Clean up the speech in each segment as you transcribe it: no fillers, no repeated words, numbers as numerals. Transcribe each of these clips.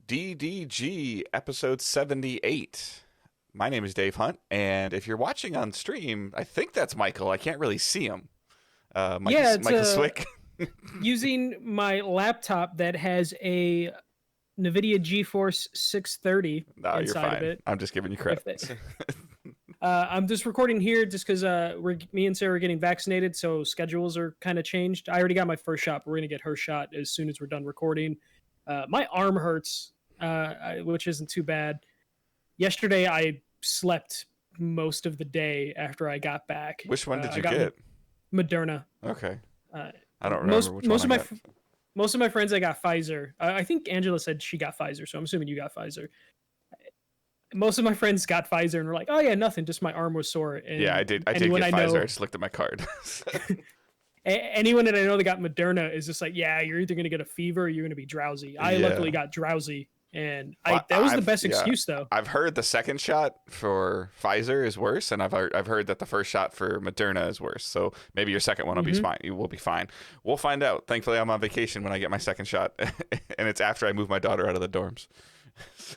DDG episode 78. My name is Dave Hunt, and if you're watching on stream, I think that's Michael. I can't really see him. Michael Swick. Using my laptop that has a NVIDIA GeForce 630 No, inside you're fine. of it. I'm just giving you credit. I'm just recording here just because me and Sarah are getting vaccinated, so schedules are kind of changed. I already got my first shot, but we're going to get her shot as soon as we're done recording. My arm hurts, which isn't too bad. Yesterday, I slept most of the day after I got back. Which one did you get? Moderna. Okay. I don't remember which one I got. Most of my friends, I got Pfizer. I think Angela said she got Pfizer, so I'm assuming you got Pfizer. Most of my friends got Pfizer and were like, "Oh yeah, nothing. Just my arm was sore." And yeah, I did get Pfizer. I just looked at my card. Anyone that I know that got Moderna is just like, "Yeah, you're either gonna get a fever or you're gonna be drowsy." I luckily got drowsy, and that was the best excuse though. I've heard the second shot for Pfizer is worse, and I've heard that the first shot for Moderna is worse. So maybe your second one will be fine. You will be fine. We'll find out. Thankfully, I'm on vacation when I get my second shot, and it's after I move my daughter out of the dorms.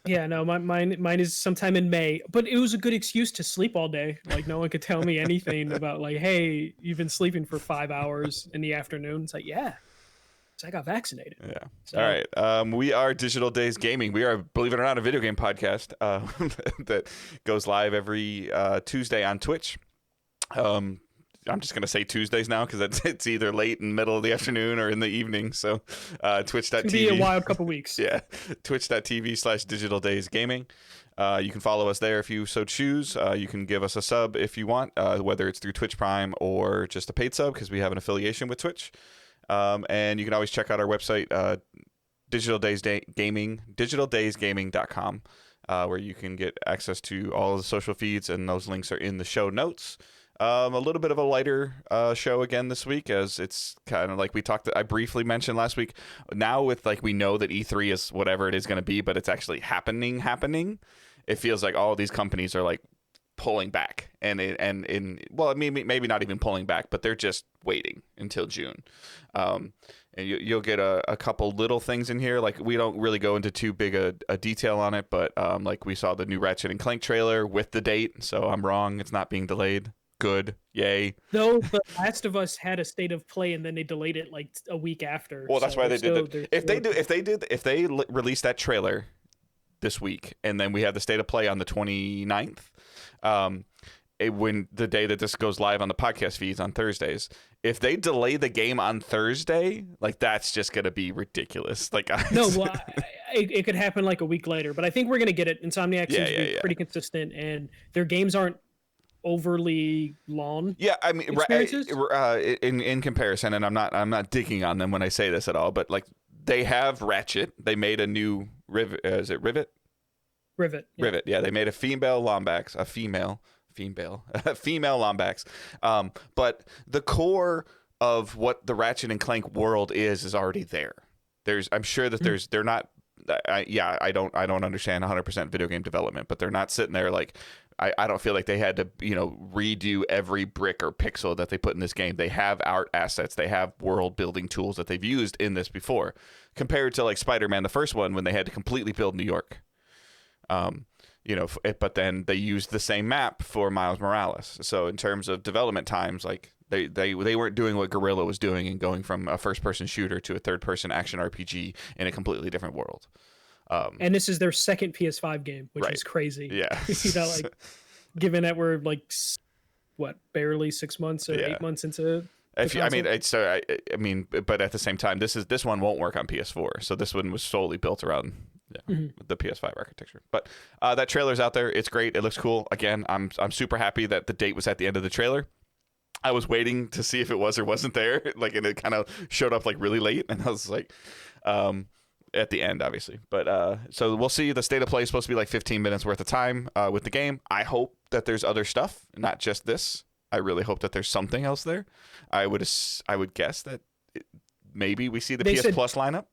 Yeah, no, mine is sometime in May, but it was a good excuse to sleep all day. Like no one could tell me anything about like, hey, you've been sleeping for 5 hours in the afternoon. It's like, yeah, so I got vaccinated. Yeah. So, all right. We are Digital Days Gaming. We are, believe it or not, a video game podcast that goes live every Tuesday on Twitch. I'm just going to say Tuesdays now because it's either late in the middle of the afternoon or in the evening. So twitch.tv. It's going to be a wild couple weeks. Yeah. Twitch.tv/Digital Days Gaming. You can follow us there if you so choose. You can give us a sub if you want, whether it's through Twitch Prime or just a paid sub because we have an affiliation with Twitch. And you can always check out our website, digitaldaysgaming.com, where you can get access to all of the social feeds, and those links are in the show notes. A little bit of a lighter show again this week, as it's kind of like I briefly mentioned last week. Now with we know that E3 is whatever it is going to be, but it's actually happening. It feels like all of these companies are pulling back, maybe not even pulling back, but they're just waiting until June. And you'll get a couple little things in here. We don't really go into too big a detail on it, but we saw the new Ratchet and Clank trailer with the date, so I'm wrong. It's not being delayed. Good, yay. Though The Last of Us had a state of play and then they delayed it a week after. Well, that's why they did that. If they release that trailer this week and then we have the state of play on the 29th, when the day that this goes live on the podcast feeds on Thursdays, if they delay the game on Thursday, that's just gonna be ridiculous. It could happen a week later, but I think we're gonna get it. Insomniac seems to be pretty consistent, and their games aren't overly long. Yeah, I mean, in comparison, and I'm not digging on them when I say this at all, but they have Ratchet. They made a new Rivet. Is it Rivet? Rivet. Yeah. Rivet. Yeah, they made a female Lombax. But the core of what the Ratchet and Clank world is already there. I'm sure that they're not. I don't understand 100% video game development, but they're not sitting there I don't feel like they had to, redo every brick or pixel that they put in this game. They have art assets. They have world building tools that they've used in this before, compared to Spider-Man, the first one, when they had to completely build New York. But then they used the same map for Miles Morales. So in terms of development times, they weren't doing what Guerrilla was doing and going from a first-person shooter to a third-person action RPG in a completely different world. And this is their second PS5 game, which is crazy. Yeah. Given that we're barely 6 months or 8 months into. But at the same time, this one won't work on PS4. So this one was solely built around the PS5 architecture. But that trailer's out there. It's great. It looks cool. Again, I'm super happy that the date was at the end of the trailer. I was waiting to see if it was or wasn't there, and it kind of showed up really late, and I was at the end, obviously. But so we'll see. The state of play is supposed to be 15 minutes worth of time with the game. I hope that there's other stuff, not just this. I really hope that there's something else there. I would guess that maybe we see the PS Plus lineup.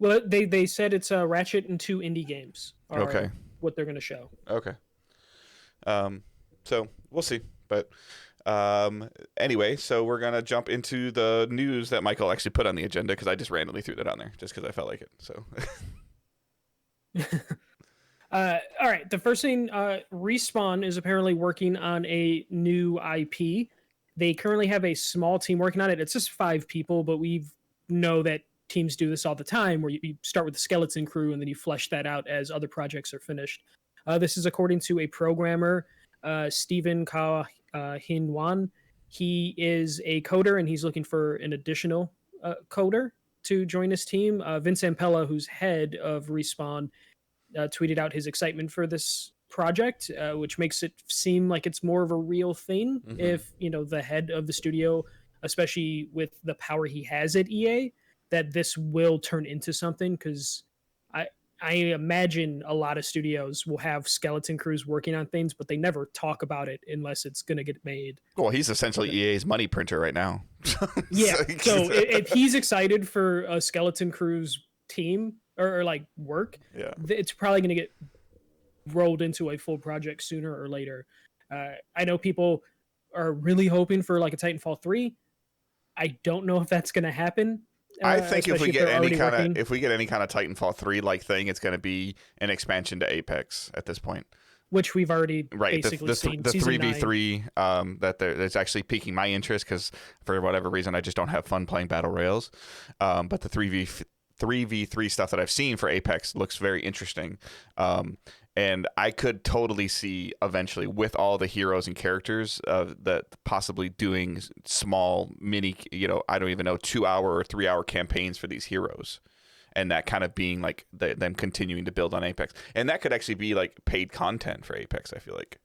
Well, they said it's Ratchet and 2 indie games. Okay. What they're going to show. Okay. So we'll see. But anyway, so we're going to jump into the news that Michael actually put on the agenda, because I just randomly threw that on there just because I felt like it. So All right. The first thing, Respawn is apparently working on a new IP. They currently have a small team working on it. It's just 5 people, but we know that teams do this all the time, where you start with the skeleton crew and then you flesh that out as other projects are finished. This is according to a programmer, Stephen Ka Hin-wan. He is a coder and he's looking for an additional coder to join his team. Vince Ampella, who's head of Respawn, tweeted out his excitement for this project, which makes it seem like it's more of a real thing. Mm-hmm. If the head of the studio, especially with the power he has at EA, that this will turn into something. Because I imagine a lot of studios will have skeleton crews working on things, but they never talk about it unless it's going to get made. Well, he's essentially EA's money printer right now. Yeah. So if he's excited for a skeleton crew's team or like work, yeah, it's probably going to get rolled into a full project sooner or later. I know people are really hoping for like a Titanfall 3. I don't know if that's going to happen. I think if we get any kind of Titanfall 3 like thing, it's going to be an expansion to Apex at this point. Which we've already basically seen. The 3v3 that's actually piquing my interest, because for whatever reason I just don't have fun playing battle royals. But the 3v3 stuff that I've seen for Apex looks very interesting. And I could totally see eventually, with all the heroes and characters, that possibly doing small mini, I don't even know, 2-hour or 3-hour campaigns for these heroes. And that kind of being like them continuing to build on Apex. And that could actually be like paid content for Apex, I feel like.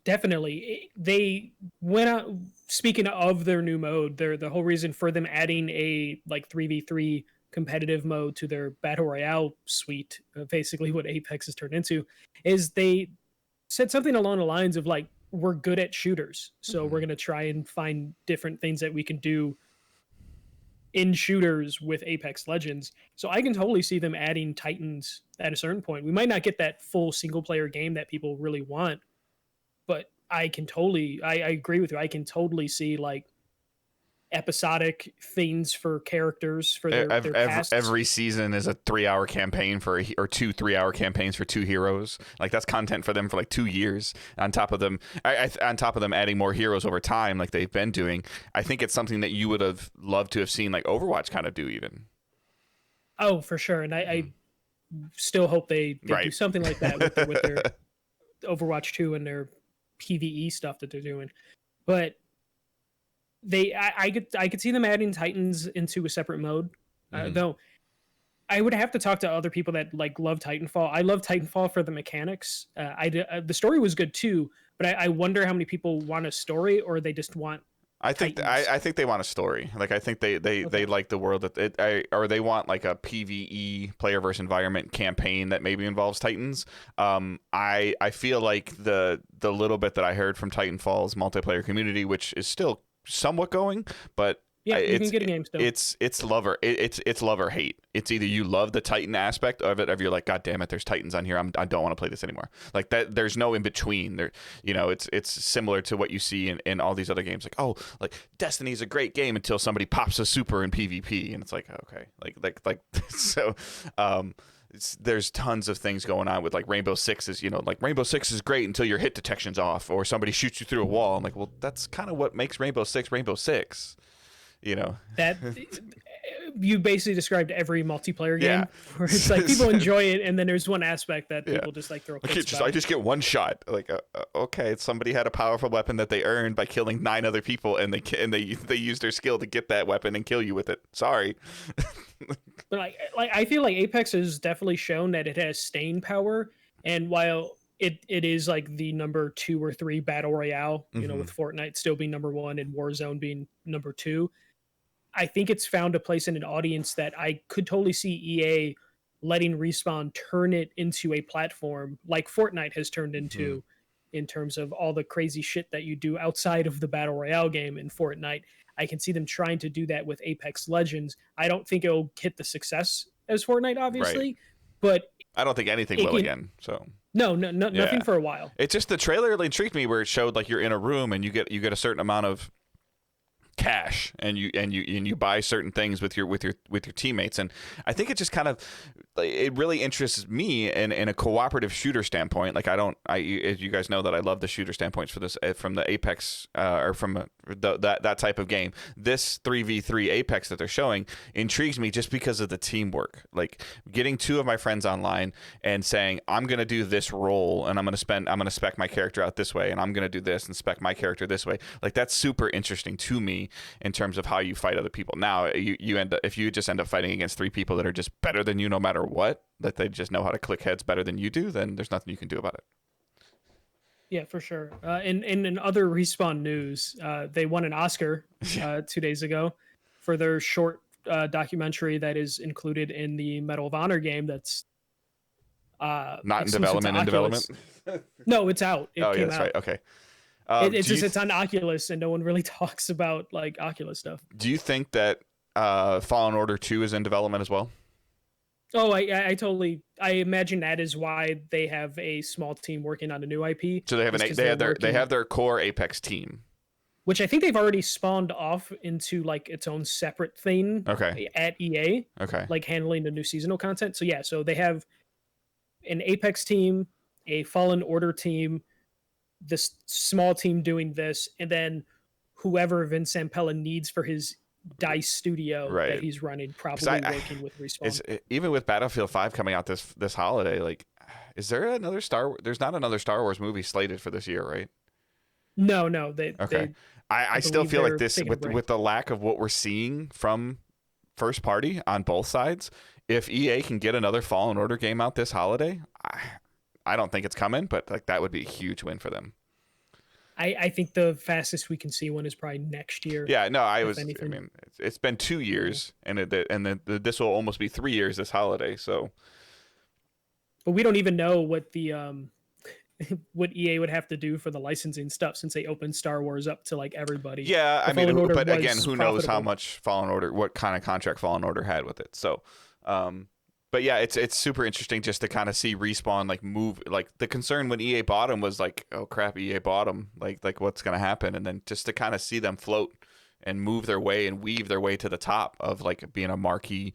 Definitely. They went out, speaking of their new mode, the whole reason for them adding a like 3v3 competitive mode to their battle royale suite, basically what Apex has turned into, is they said something along the lines of like, we're good at shooters, so we're going to try and find different things that we can do in shooters with Apex Legends. So I can totally see them adding Titans at a certain point. We might not get that full single player game that people really want, but I agree with you. I can totally see like episodic things for characters for their casts. Every season is a 3-hour campaign or 2 3-hour campaigns for 2 heroes. Like that's content for them for like 2 years. On top of them, adding more heroes over time, like they've been doing. I think it's something that you would have loved to have seen like Overwatch kind of do even. Oh, for sure. And I still hope they do something like that with their Overwatch 2 and their PvE stuff that they're doing. But I could see them adding Titans into a separate mode, though I would have to talk to other people that like love Titanfall. I love Titanfall for the mechanics. The story was good too, but I wonder how many people want a story or they just want. I think they want a story. Like I think they like the world or they want like a PvE player versus environment campaign that maybe involves Titans. I feel like the little bit that I heard from Titanfall's multiplayer community, which is still somewhat going, but yeah, you can get a game still. It's love or hate. It's either you love the Titan aspect of it, or you're like, God damn it, there's Titans on here. I don't want to play this anymore. Like that, there's no in between. There, it's similar to what you see in all these other games. Like, oh, like Destiny's a great game until somebody pops a super in PvP, and it's like, okay, like so. There's tons of things going on with like Rainbow Six is, like Rainbow Six is great until your hit detection's off or somebody shoots you through a wall. I'm like, well, that's kind of what makes Rainbow Six. That you basically described every multiplayer game where it's like people enjoy it, and then there's one aspect that people just like throw. I just get one shot. Like, okay, somebody had a powerful weapon that they earned by killing 9 other people, and they used their skill to get that weapon and kill you with it. Sorry. But like I feel like Apex has definitely shown that it has staying power, and while it is like the number 2 or 3 battle royale, with Fortnite still being number 1 and Warzone being number 2, I think it's found a place in an audience that I could totally see EA letting Respawn turn it into a platform like Fortnite has turned into, in terms of all the crazy shit that you do outside of the battle royale game in Fortnite. I can see them trying to do that with Apex Legends. I don't think it'll hit the success as Fortnite, obviously, but I don't think anything will again. So no, nothing for a while. It's just the trailer intrigued me, where it showed like you're in a room and you get a certain amount of cash, and you buy certain things with your teammates. And I think it just kind of, it really interests me in a cooperative shooter standpoint. Like as you guys know, that I love the shooter standpoints for this from the Apex or from that type of game. This 3v3 Apex that they're showing intrigues me just because of the teamwork. Like getting two of my friends online and saying, I'm going to do this role, and I'm going to spec my character out this way, and I'm going to do this and spec my character this way. Like that's super interesting to me in terms of how you fight other people. Now if you just end up fighting against three people that are just better than you no matter what, that they just know how to click heads better than you do, then there's nothing you can do about it. Yeah, for sure. In other Respawn news, they won an Oscar 2 days ago for their short documentary that is included in the Medal of Honor game. That's not in development. No, it's out. It came that's out. Right. Okay. It's on Oculus, and no one really talks about like Oculus stuff. Do you think that Fallen Order 2 is in development as well? Oh, I imagine that is why they have a small team working on a new IP. So they have their core Apex team, which I think they've already spawned off into like its own separate thing. Okay. At EA. Okay. Like handling the new seasonal content. So yeah, so they have an Apex team, a Fallen Order team, this small team doing this, and then whoever Vince Zampella needs for his DICE studio that he's running, probably working with Respawn. Even with Battlefield 5 coming out this holiday, like, is there another there's not another Star Wars movie slated for this year, right? No. I still feel like this, with the lack of what we're seeing from first party on both sides, if EA can get another Fallen Order game out this holiday, I don't think it's coming, but like that would be a huge win for them. I think the fastest we can see one is probably next year. Yeah, no, I mean, it's been 2 years, and this will almost be 3 years this holiday. So, but we don't even know what the what EA would have to do for the licensing stuff, since they opened Star Wars up to like everybody. Yeah, I mean, but again, who knows how much Fallen Order, what kind of contract Fallen Order had with it. So, but yeah, it's super interesting just to kind of see Respawn like move. Like the concern when EA bought them was like, oh crap, EA bought them. Like what's gonna happen? And then just to kind of see them float and move their way and weave their way to the top of like being a marquee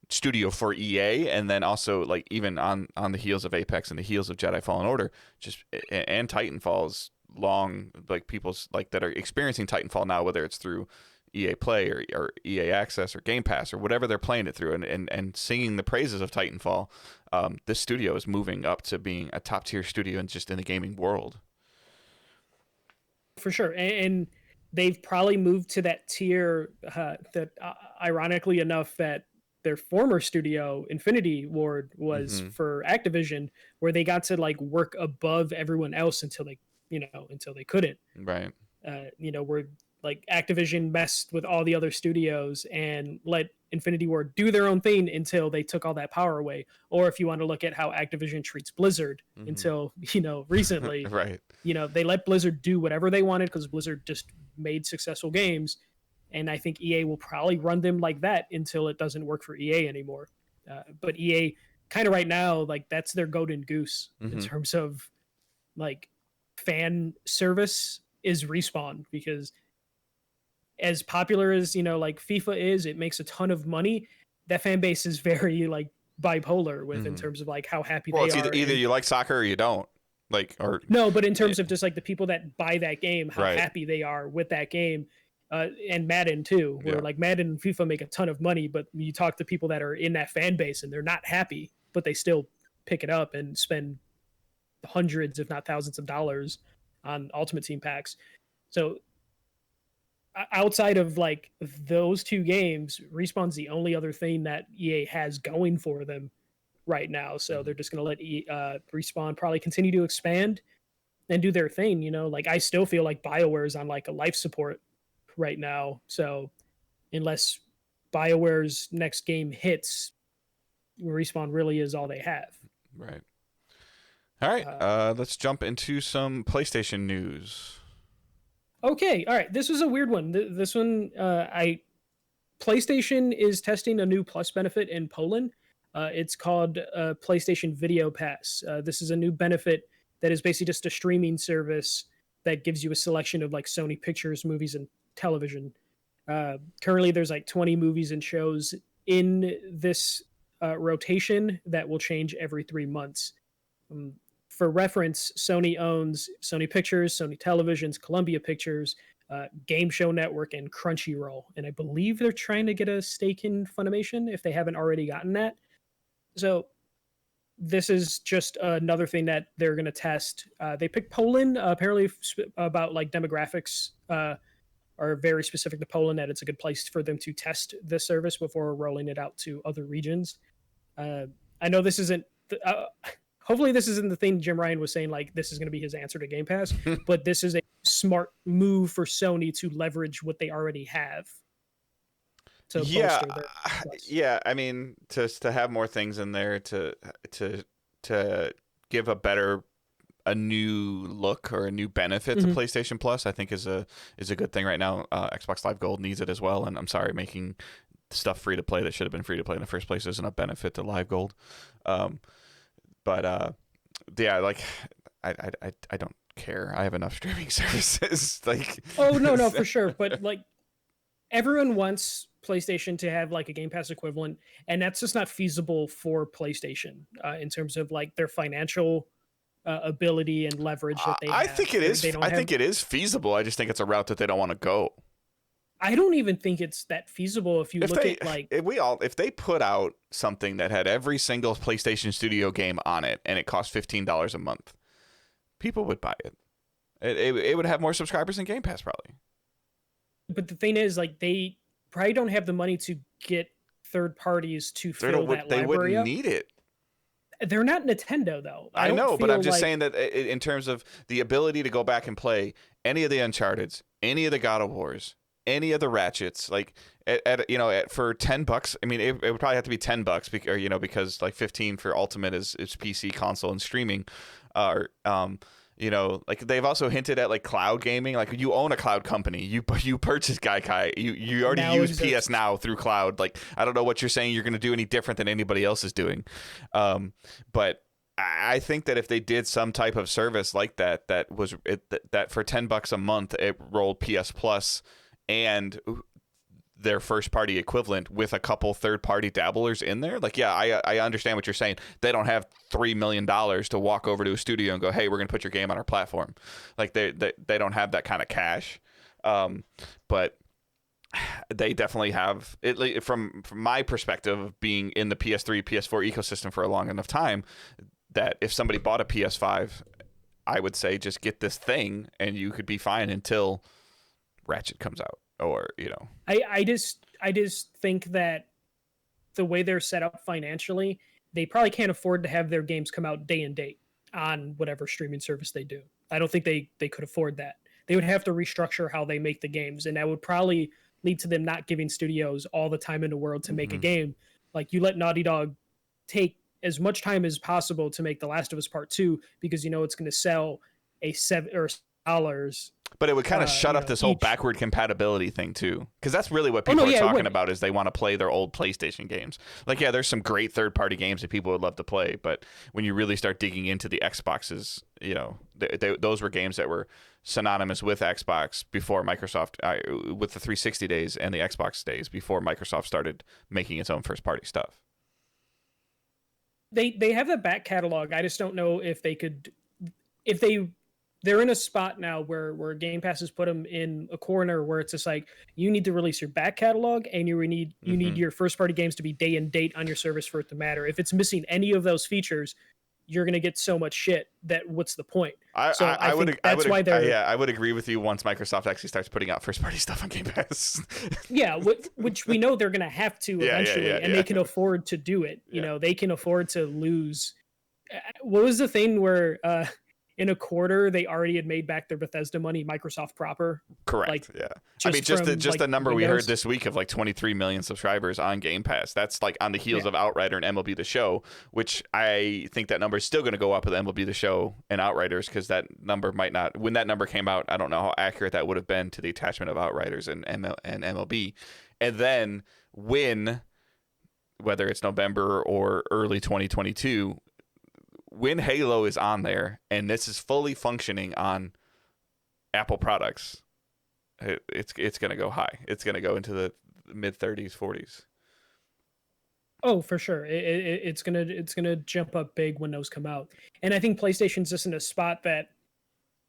studio for EA, and then also like even on the heels of Apex and the heels of Jedi Fallen Order, just and Titanfall's long, like people's like that are experiencing Titanfall now, whether it's through EA Play or EA Access or Game Pass or whatever they're playing it through, and singing the praises of Titanfall. This studio is moving up to being a top tier studio and just in the gaming world. For sure, and they've probably moved to that tier that, ironically enough, that their former studio, Infinity Ward, was for Activision, where they got to like work above everyone else until they couldn't. Right. Where like Activision messed with all the other studios and let Infinity Ward do their own thing until they took all that power away. Or if you want to look at how Activision treats Blizzard until, recently, right. They let Blizzard do whatever they wanted because Blizzard just made successful games. And I think EA will probably run them like that until it doesn't work for EA anymore. But EA kind of right now, like that's their golden goose in terms of like fan service is Respawn, because as popular as like FIFA is, it makes a ton of money. That fan base is very like bipolar with in terms of like how happy they are. Either you like soccer or you don't. No, but in terms of just like the people that buy that game, how happy they are with that game, and Madden too, where like Madden and FIFA make a ton of money, but you talk to people that are in that fan base and they're not happy, but they still pick it up and spend hundreds, if not thousands of dollars on Ultimate Team packs. So outside of like those two games, Respawn's the only other thing that EA has going for them right now. So they're just going to let Respawn probably continue to expand and do their thing. Like I still feel like BioWare's on like a life support right now. So unless BioWare's next game hits, Respawn really is all they have. Right. All right. Let's jump into some PlayStation news. Okay, all right. This was a weird one. This one, PlayStation is testing a new Plus benefit in Poland. It's called PlayStation Video Pass. This is a new benefit that is basically just a streaming service that gives you a selection of like Sony Pictures movies and television. Currently, there's like 20 movies and shows in this rotation that will change every 3 months. Um, for reference, Sony owns Sony Pictures, Sony Televisions, Columbia Pictures, Game Show Network, and Crunchyroll. And I believe they're trying to get a stake in Funimation if they haven't already gotten that. So this is just another thing that they're going to test. They picked Poland, apparently about like demographics are very specific to Poland, that it's a good place for them to test this service before rolling it out to other regions. I know this isn't. Hopefully, this isn't the thing Jim Ryan was saying. Like this is going to be his answer to Game Pass, but this is a smart move for Sony to leverage what they already have. To yeah. I mean, to have more things in there to give a new look or a new benefit to PlayStation Plus, I think is a good thing right now. Xbox Live Gold needs it as well, and I'm sorry, making stuff free to play that should have been free to play in the first place isn't a benefit to Live Gold. But yeah, like I don't care. I have enough streaming services. Like, oh no, for sure. But like, everyone wants PlayStation to have like a Game Pass equivalent, and that's just not feasible for PlayStation in terms of like their financial ability and leverage that they have. I think it is. I think it is feasible. I just think it's a route that they don't want to go. I don't even think it's that feasible if you look at like if they put out something that had every single PlayStation Studio game on it and it cost $15 a month, people would buy it. It would have more subscribers than Game Pass probably. But the thing is, like, they probably don't have the money to get third parties to fill that they library wouldn't up. need it. They're not Nintendo though. I know, but I'm just saying that in terms of the ability to go back and play any of the Uncharted's, any of the God of Wars, any of the Ratchets, like for $10, I mean, it would probably have to be $10 because like 15 for Ultimate is PC, console, and streaming. Like they've also hinted at like cloud gaming. Like you own a cloud company, you purchase Gaikai, you already now use PS Now through cloud. Like I don't know what you're saying you're going to do any different than anybody else is doing. But I think that if they did some type of service like that that for $10 a month it rolled PS Plus and their first party equivalent with a couple third party dabblers in there. Like, yeah, I understand what you're saying. They don't have $3 million to walk over to a studio and go, hey, we're going to put your game on our platform. Like they don't have that kind of cash. But they definitely have it from my perspective of being in the PS3, PS4 ecosystem for a long enough time, that if somebody bought a PS5, I would say just get this thing and you could be fine until Ratchet comes out. Or I just think that the way they're set up financially, they probably can't afford to have their games come out day and date on whatever streaming service they do. I don't think they could afford that. They would have to restructure how they make the games, and that would probably lead to them not giving studios all the time in the world to make a game. Like, you let Naughty Dog take as much time as possible to make The Last of Us Part 2 because it's going to sell a $7. But it would kind of shut up this whole backward compatibility thing too, because that's really what people are talking about, is they want to play their old PlayStation games. Like, yeah, there's some great third-party games that people would love to play, but when you really start digging into the Xboxes, those were games that were synonymous with Xbox before Microsoft, with the 360 days and the Xbox days before Microsoft started making its own first-party stuff. They have the back catalog. I just don't know if they could, they're in a spot now where Game Pass has put them in a corner where it's just like, you need to release your back catalog and you need your first party games to be day and date on your service for it to matter. If it's missing any of those features, you're going to get so much shit that what's the point? I would agree with you once Microsoft actually starts putting out first party stuff on Game Pass. Yeah, which we know they're going to have to eventually, and they can afford to do it. They can afford to lose. What was the thing where in a quarter they already had made back their Bethesda money, Microsoft proper? Correct. I mean, just the number we heard this week of like 23 million subscribers on Game Pass. That's like on the heels of Outrider and MLB the Show, which I think that number is still going to go up with MLB the Show and Outriders, because that number might not. When that number came out, I don't know how accurate that would have been to the attachment of Outriders and MLB. And then whether it's November or early 2022. When Halo is on there and this is fully functioning on Apple products, it's going to go high. It's going to go into the mid 30s, 40s. Oh, for sure. It's gonna jump up big when those come out. And I think PlayStation's just in a spot that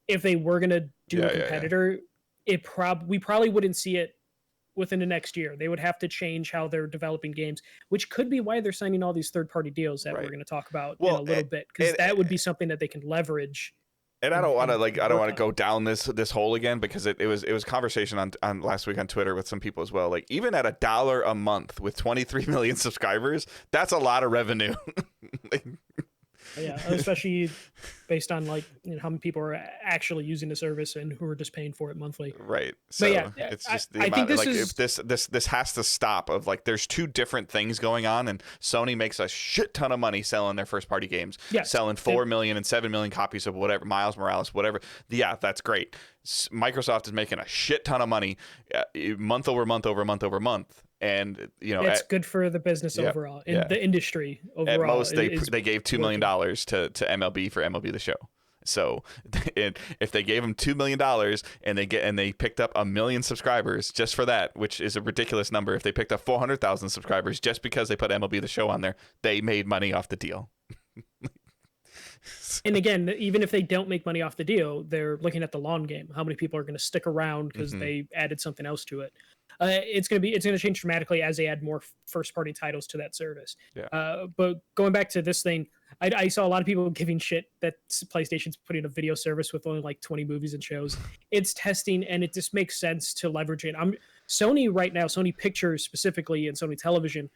if they were gonna do a competitor, we probably wouldn't see it within the next year. They would have to change how they're developing games, which could be why they're signing all these third-party deals that we're going to talk about in a little bit, because that would be something that they can leverage. And I don't want to go down this hole again, because it was conversation on last week on Twitter with some people as well. Like, even at $1 a month with 23 million subscribers, that's a lot of revenue. Yeah, especially based on like, you know, how many people are actually using the service and who are just paying for it monthly. Right. So yeah, it's just the amount of, like, if this has to stop. Of like, there's two different things going on, and Sony makes a shit ton of money selling their first party games. Yeah, selling 4 million and 7 million copies of whatever, Miles Morales, whatever. Yeah, that's great. Microsoft is making a shit ton of money month over month over month over month. And, you know, it's good for the business overall, in the industry overall. At most, they gave $2 million to MLB for MLB the Show. So if they gave them $2 million and they picked up 1 million subscribers just for that, which is a ridiculous number, if they picked up 400,000 subscribers just because they put MLB the Show on there, they made money off the deal. And again, even if they don't make money off the deal, they're looking at the long game. How many people are going to stick around because they added something else to it? It's going to change dramatically as they add more first party titles to that service. Yeah. But going back to this thing, I saw a lot of people giving shit that PlayStation's putting a video service with only like 20 movies and shows. It's testing, and it just makes sense to leverage it. Sony right now, Sony Pictures specifically, and Sony Television,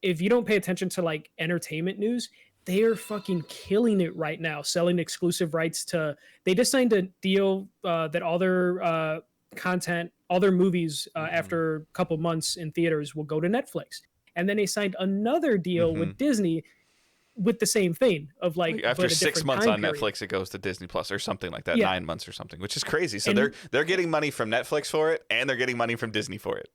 if you don't pay attention to like entertainment news, they are fucking killing it right now, selling exclusive rights to. They just signed a deal that all their content, all their movies after a couple months in theaters will go to Netflix. And then they signed another deal with Disney with the same thing of like after 6 months on Netflix, it goes to Disney Plus or something like that. 9 months or something, which is crazy. So they're getting money from Netflix for it, and they're getting money from Disney for it.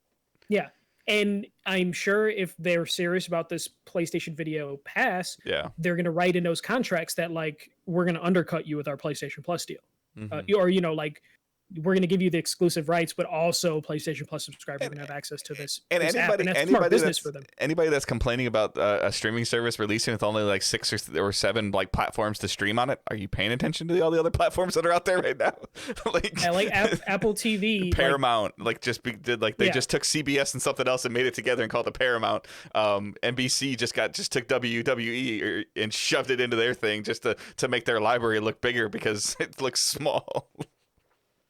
Yeah. And I'm sure if they're serious about this PlayStation Video Pass, they're going to write in those contracts that like, we're going to undercut you with our PlayStation Plus deal. Or, you know, like, we're going to give you the exclusive rights, but also PlayStation Plus subscribers are going to have access to this. And anybody that's complaining about a streaming service releasing with only like 6 or 7 like platforms to stream on it, are you paying attention to all the other platforms that are out there right now? like Apple TV, Paramount, they just took CBS and something else and made it together and called it Paramount. NBC just took WWE and shoved it into their thing just to make their library look bigger because it looks small.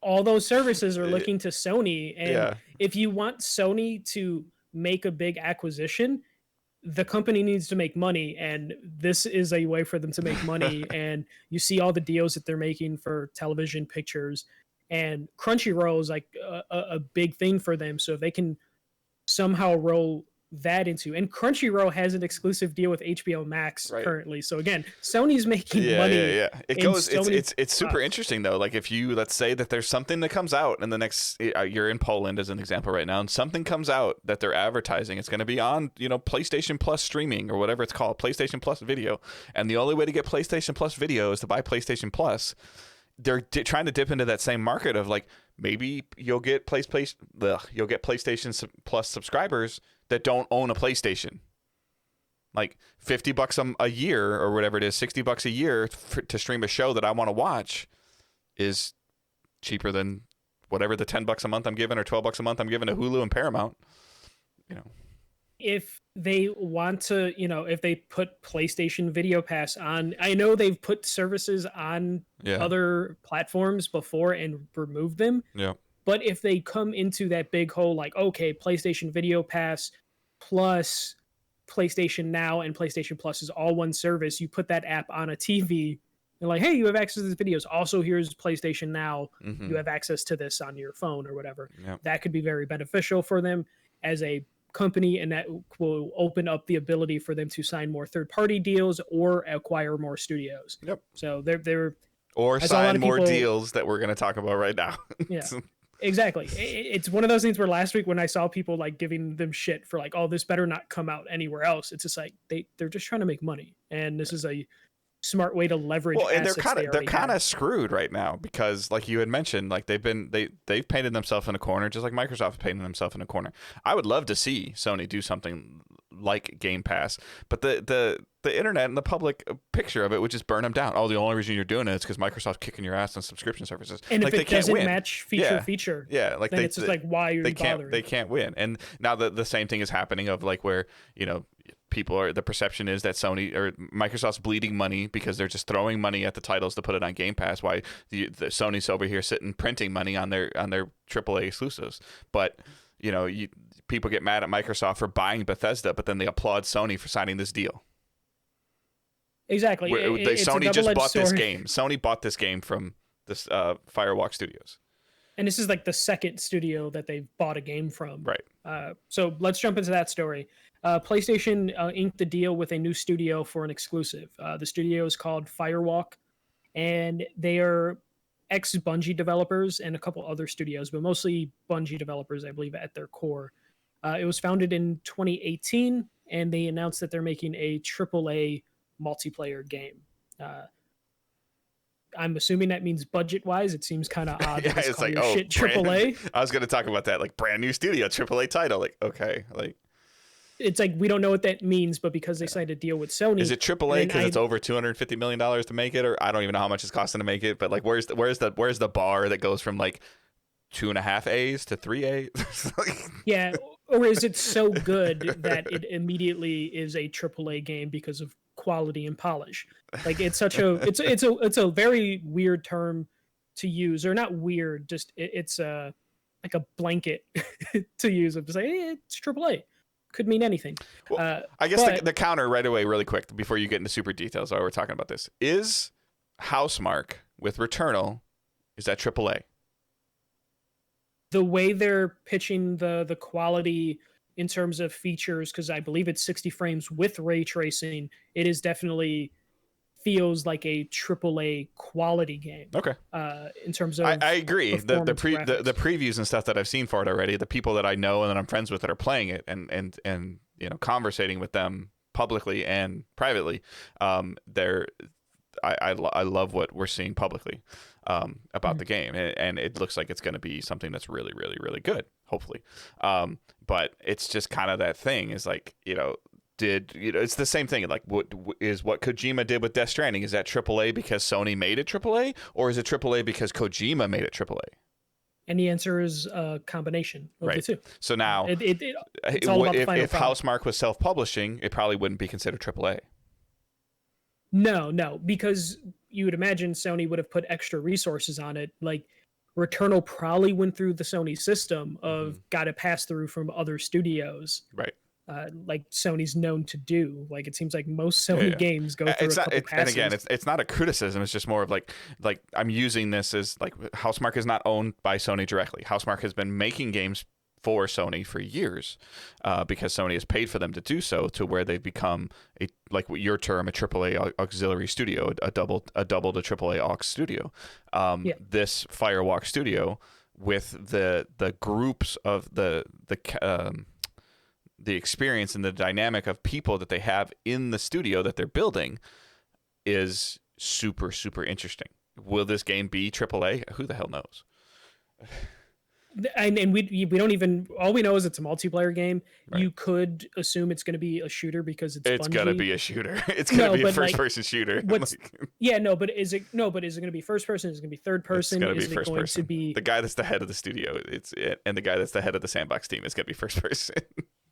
All those services are looking to Sony, and if you want Sony to make a big acquisition, the company needs to make money, and this is a way for them to make money. And you see all the deals that they're making for television pictures, and Crunchyroll is like a big thing for them. So if they can somehow roll that into, and Crunchyroll has an exclusive deal with HBO Max currently. So again, Sony's making money. It's super interesting though. Like, if you, let's say that there's something that comes out in the next, you're in Poland as an example right now, and something comes out that they're advertising, it's going to be on, you know, PlayStation Plus streaming or whatever it's called, PlayStation Plus video. And the only way to get PlayStation Plus video is to buy PlayStation Plus. They're trying to dip into that same market of like, maybe you'll get PlayStation Plus subscribers that don't own a PlayStation. Like $50 a year or whatever it is, $60 a year to stream a show that I want to watch is cheaper than whatever the $10 a month I'm giving or $12 a month I'm giving to Hulu and Paramount. You know, if they want to, you know, if they put PlayStation Video Pass on, I know they've put services on other platforms before and removed them. Yeah. But if they come into that big hole, like, okay, PlayStation Video Pass plus PlayStation Now and PlayStation Plus is all one service, you put that app on a TV and like, hey, you have access to these videos. Also, here's PlayStation Now. You have access to this on your phone or whatever. Yep. That could be very beneficial for them as a company, and that will open up the ability for them to sign more third-party deals or acquire more studios. Yep. So they're or sign more deals that we're going to talk about right now. Yeah. Exactly. It's one of those things where last week when I saw people like giving them shit for like, oh, this better not come out anywhere else. It's just like they're just trying to make money, and this is a smart way to leverage Well, and assets they they're already kind have. of screwed right now because, like you had mentioned, like they've painted themselves in a corner, just like Microsoft painted themselves in a corner. I would love to see Sony do something like Game Pass, but the internet and the public picture of it would just burn them down. Oh, the only reason you're doing it is because Microsoft's kicking your ass on subscription services. And like if they it can't doesn't win. match Yeah. feature, Yeah, like then it's just like, why are you bothering? They can't win. And now the same thing is happening of like where, you know, people are, the perception is that Sony or Microsoft's bleeding money because they're just throwing money at the titles to put it on Game Pass. Why the Sony's over here sitting printing money on their AAA exclusives. But you know, people get mad at Microsoft for buying Bethesda, but then they applaud Sony for signing this deal. Exactly. Sony just bought sword. this game. Sony bought this game from this Firewalk Studios. And this is like the second studio that they've bought a game from. Right. So let's jump into that story. PlayStation inked the deal with a new studio for an exclusive. The studio is called Firewalk, and they are ex-Bungie developers and a couple other studios, but mostly Bungie developers, I believe, at their core. It was founded in 2018, and they announced that they're making a AAA multiplayer game. I'm assuming that means budget-wise. It seems kind of odd. Yeah, it's like, oh, shit AAA. I was going to talk about that, like brand new studio, AAA title. Like, okay, like it's like we don't know what that means, but because they signed a deal with Sony, is it AAA because it's over $250 million to make it, or I don't even know how much it's costing to make it. But like, where's the bar that goes from like 2.5 A's to 3 A's? Yeah, or is it so good that it immediately is a AAA game because of quality and polish? Like it's such a it's a very weird term to use, or not weird, just it's a like a blanket to use of to say hey, it's AAA. Could mean anything. Well, I guess the counter right away, really quick, before you get into super details while we're talking about this, is Housemarque with Returnal, is that AAA? The way they're pitching the quality in terms of features, because I believe it's 60 frames with ray tracing, it is definitely feels like a AAA quality game. Okay. In terms of I agree. The previews and stuff that I've seen for it already, the people that I know and that I'm friends with that are playing it and you know, conversating with them publicly and privately, I love what we're seeing publicly about the game, and it looks like it's going to be something that's really, really, really good, hopefully. But it's just kind of that thing is like, you know, it's the same thing. Like, what Kojima did with Death Stranding? Is that AAA because Sony made it AAA, or is it AAA because Kojima made it AAA? And the answer is a combination of the two. So now, it's all about the final if Housemarque was self-publishing, it probably wouldn't be considered AAA. No, because you would imagine Sony would have put extra resources on it. Like, Returnal probably went through the Sony system of got to pass through from other studios. Right. Like Sony's known to do. Like it seems like most Sony games go through a couple passes. And again, it's not a criticism. It's just more of like I'm using this as like Housemarque is not owned by Sony directly. Housemarque has been making games for Sony for years because Sony has paid for them to do so, to where they've become a, like what your term, a AAA auxiliary studio, a double to AAA aux studio. This Firewalk Studio with the groups of the experience and the dynamic of people that they have in the studio that they're building is super, super interesting. Will this game be AAA? Who the hell knows? And we don't even, all we know is it's a multiplayer game. Right. You could assume it's going to be a shooter because it's Bungie. Gonna be a shooter. It's gonna be a first person shooter. But is it going to be first person? Is it going to be third person? Is it going to be the guy that's the head of the studio? And the guy that's the head of the sandbox team is going to be first person.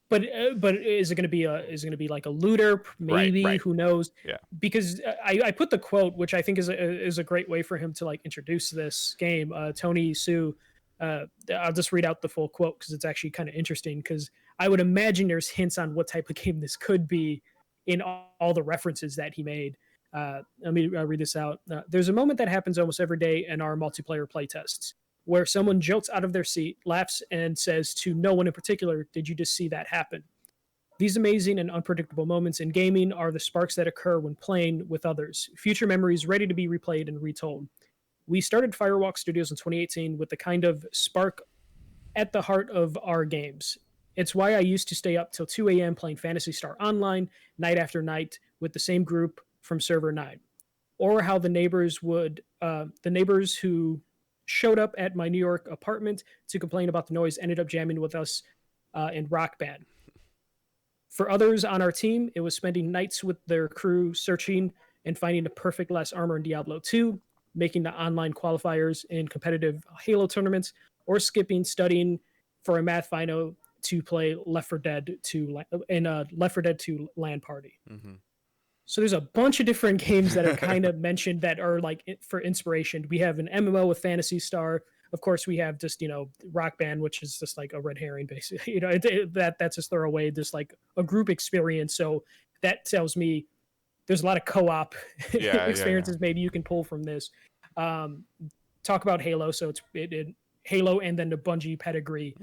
But is it going to be like a looter? Maybe. Right. Who knows? Yeah. Because I put the quote, which I think is a great way for him to like introduce this game. Tony Hsu. I'll just read out the full quote because it's actually kind of interesting. Because I would imagine there's hints on what type of game this could be in all the references that he made. Let me read this out. There's a moment that happens almost every day in our multiplayer playtests, where someone jolts out of their seat, laughs, and says to no one in particular, "Did you just see that happen?" These amazing and unpredictable moments in gaming are the sparks that occur when playing with others, future memories ready to be replayed and retold. We started Firewalk Studios in 2018 with the kind of spark at the heart of our games. It's why I used to stay up till 2 a.m. playing Phantasy Star Online night after night with the same group from Server 9. or how the neighbors who showed up at my New York apartment to complain about the noise ended up jamming with us in Rock Band. For others on our team, it was spending nights with their crew searching and finding the perfect last armor in Diablo 2, making the online qualifiers in competitive Halo tournaments, or skipping studying for a math final to play Left 4 Dead 2 in a Left 4 Dead 2 LAN party. Mm-hmm. So there's a bunch of different games that are kind of mentioned that are like for inspiration. We have an MMO with Phantasy Star. Of course, we have just Rock Band, which is just like a red herring, basically. That's just throwaway, just like a group experience. So that tells me there's a lot of co-op experiences maybe you can pull from this. Talk about Halo. So it's Halo, and then the Bungie pedigree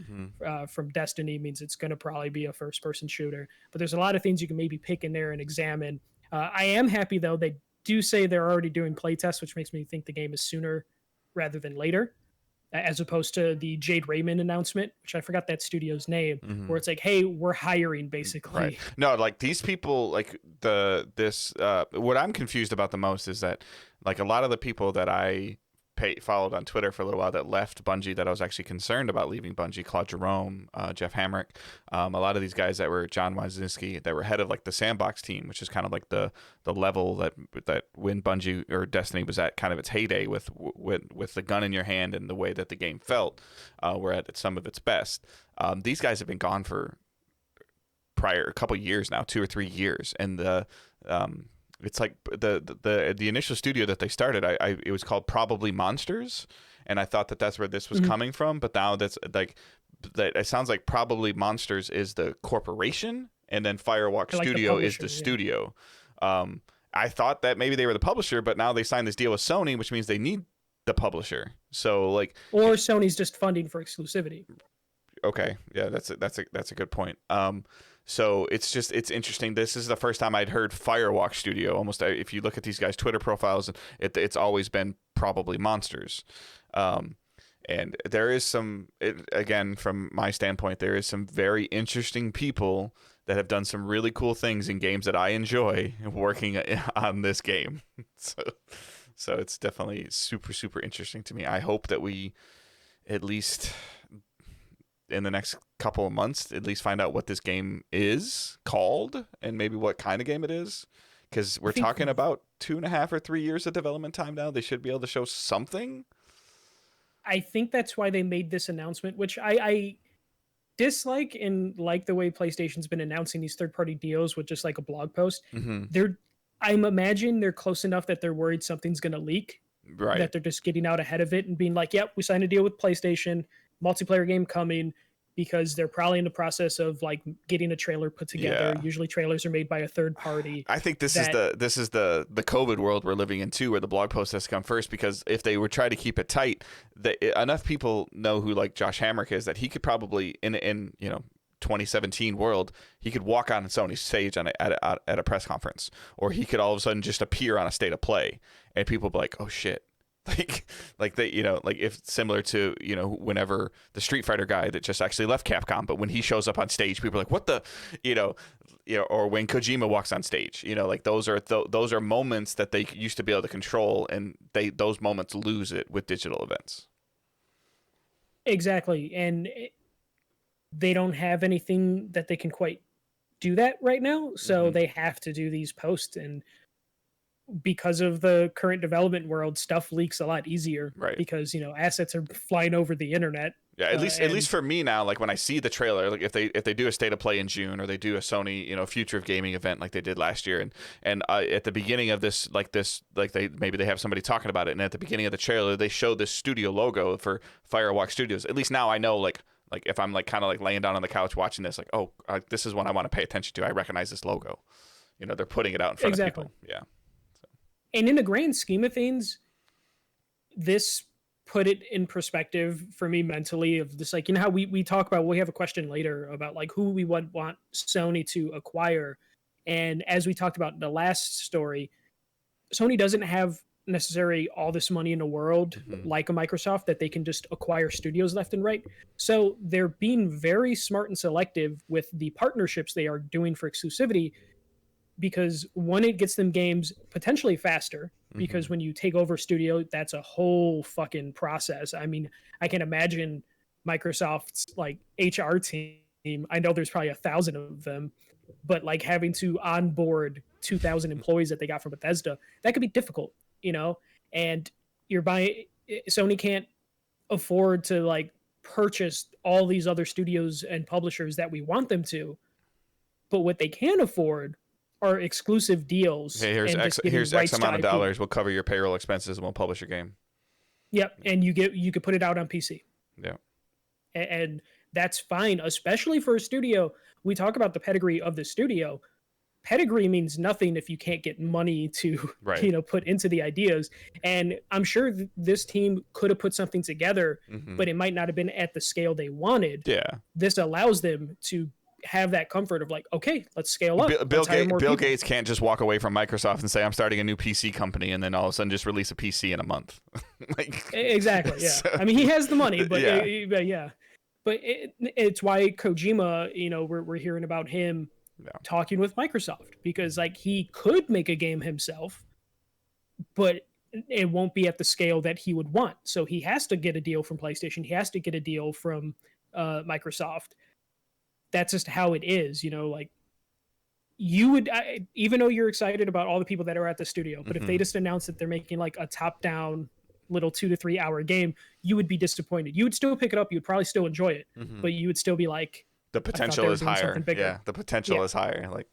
from Destiny means it's going to probably be a first-person shooter. But there's a lot of things you can maybe pick in there and examine. I am happy, though. They do say they're already doing playtests, which makes me think the game is sooner rather than later, as opposed to the Jade Raymond announcement, which I forgot that studio's name, where it's like, hey, we're hiring, basically. Right. No, like these people, like what I'm confused about the most is that like a lot of the people that I followed on Twitter for a little while that left Bungie, that I was actually concerned about leaving Bungie, Claude Jerome, Jeff Hamrick, a lot of these guys that were John Wazinski, that were head of like the Sandbox team, which is kind of like the level that when Bungie or Destiny was at kind of its heyday with the gun in your hand and the way that the game felt, were at some of its best. These guys have been gone for a couple years now, 2 or 3 years, and it's like the initial studio that they started, it was called Probably Monsters, and I thought that's where this was coming from, but now that's like that. It sounds like Probably Monsters is the corporation, and then Firewalk Studio is the studio. I thought that maybe they were the publisher, but now they signed this deal with Sony, which means they need the publisher. So like, or Sony's just funding for exclusivity. Okay, yeah, that's a good point. So it's interesting. This is the first time I'd heard Firewalk Studio. Almost, if you look at these guys' Twitter profiles, it's always been Probably Monsters. And there is again, from my standpoint, there is some very interesting people that have done some really cool things in games that I enjoy working on this game. So it's definitely super, super interesting to me. I hope that we at least in the next couple of months at least find out what this game is called and maybe what kind of game it is, because we're talking about 2.5 or 3 years of development time now. They should be able to show something. I think that's why they made this announcement, which I dislike, and like the way PlayStation's been announcing these third-party deals with just like a blog post. I'm imagining they're close enough that they're worried something's going to leak, right? That they're just getting out ahead of it and being like, yep, we signed a deal with PlayStation, multiplayer game coming, because they're probably in the process of like getting a trailer put together. Yeah. Usually trailers are made by a third party. I think this is the COVID world we're living in too, where the blog post has to come first, because if they were trying to keep it tight, enough people know who like Josh Hamrick is that he could probably in 2017 world, he could walk on Sony's stage at a press conference, or he could all of a sudden just appear on a state of play, and people be like, oh shit. Like they, if similar to, whenever the Street Fighter guy that just actually left Capcom, but when he shows up on stage, people are like, what the, or when Kojima walks on stage, like those are moments that they used to be able to control, and those moments lose it with digital events. Exactly. And they don't have anything that they can quite do that right now. So they have to do these posts, and because of the current development world, stuff leaks a lot easier, right? Because assets are flying over the internet. Yeah, at least for me now, like when I see the trailer, like if they do a state of play in June, or they do a Sony Future of Gaming event like they did last year, and at the beginning of this they have somebody talking about it, and at the beginning of the trailer they show this studio logo for Firewalk Studios. At least now I know, like if I'm like kind of like laying down on the couch watching this, like, oh, this is one I want to pay attention to. I recognize this logo. They're putting it out in front of people. Yeah. And in the grand scheme of things, this put it in perspective for me mentally of this, like, how we talk about, we have a question later about like who we would want Sony to acquire. And as we talked about in the last story, Sony doesn't have necessarily all this money in the world like a Microsoft that they can just acquire studios left and right. So they're being very smart and selective with the partnerships they are doing for exclusivity, because one, it gets them games potentially faster, because when you take over studio, that's a whole fucking process. I mean, I can imagine Microsoft's like HR team. I know there's probably 1,000 of them, but like having to onboard 2,000 employees that they got from Bethesda, that could be difficult, you know? And you're buying, Sony can't afford to like purchase all these other studios and publishers that we want them to. But what they can afford are exclusive deals. Hey, here's and X amount of dollars. We'll cover your payroll expenses and we'll publish your game. Yep, and you could put it out on PC. Yeah, and that's fine, especially for a studio. We talk about the pedigree of the studio. Pedigree means nothing if you can't get money to put into the ideas. And I'm sure this team could have put something together, but it might not have been at the scale they wanted. Yeah, this allows them to have that comfort of like, okay, let's scale up. Bill Gates can't just walk away from Microsoft and say, I'm starting a new PC company, and then all of a sudden just release a PC in a month. Exactly. Yeah. So, I mean, he has the money, but but it's why Kojima, we're hearing about him talking with Microsoft, because like he could make a game himself, but it won't be at the scale that he would want. So he has to get a deal from PlayStation. He has to get a deal from Microsoft. That's just how it is, like you would, even though you're excited about all the people that are at the studio, but if they just announced that they're making like a top down little 2 to 3 hour game, you would be disappointed. You would still pick it up. You'd probably still enjoy it, but you would still be like, the potential is higher. Yeah. The potential is higher. Like,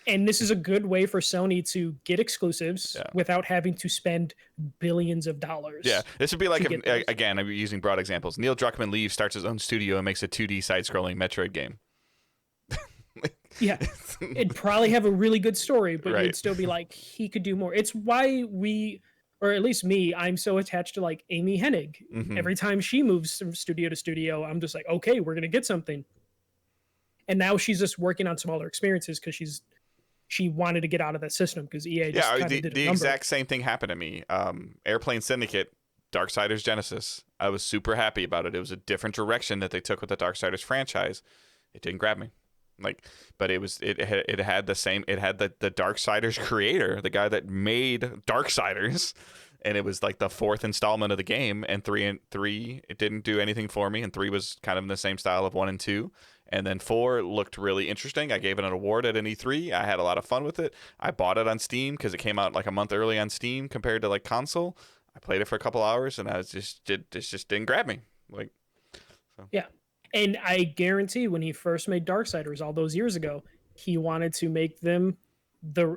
and this is a good way for Sony to get exclusives without having to spend billions of dollars. Yeah, this would be like, again, I'm using broad examples. Neil Druckmann leaves, starts his own studio, and makes a 2D side-scrolling Metroid game. Yeah, it'd probably have a really good story, but you'd still be like, he could do more. It's why or at least me, I'm so attached to like Amy Hennig. Every time she moves from studio to studio, I'm just like, okay, we're going to get something. And now she's just working on smaller experiences because she wanted to get out of that system because EA just did the exact same thing happened to me. Airplane Syndicate, Darksiders Genesis. I was super happy about it. It was a different direction that they took with the Darksiders franchise. It didn't grab me. But it had the Darksiders creator, the guy that made Darksiders, and it was like the 4th installment of the game. And three, it didn't do anything for me, and 3 was kind of in the same style of 1 and 2. And then 4 looked really interesting. I gave it an award at an E3. I had a lot of fun with it. I bought it on Steam because it came out like a month early on Steam compared to like console. I played it for a couple hours, and it just didn't grab me. Yeah. And I guarantee when he first made Darksiders all those years ago, he wanted to make them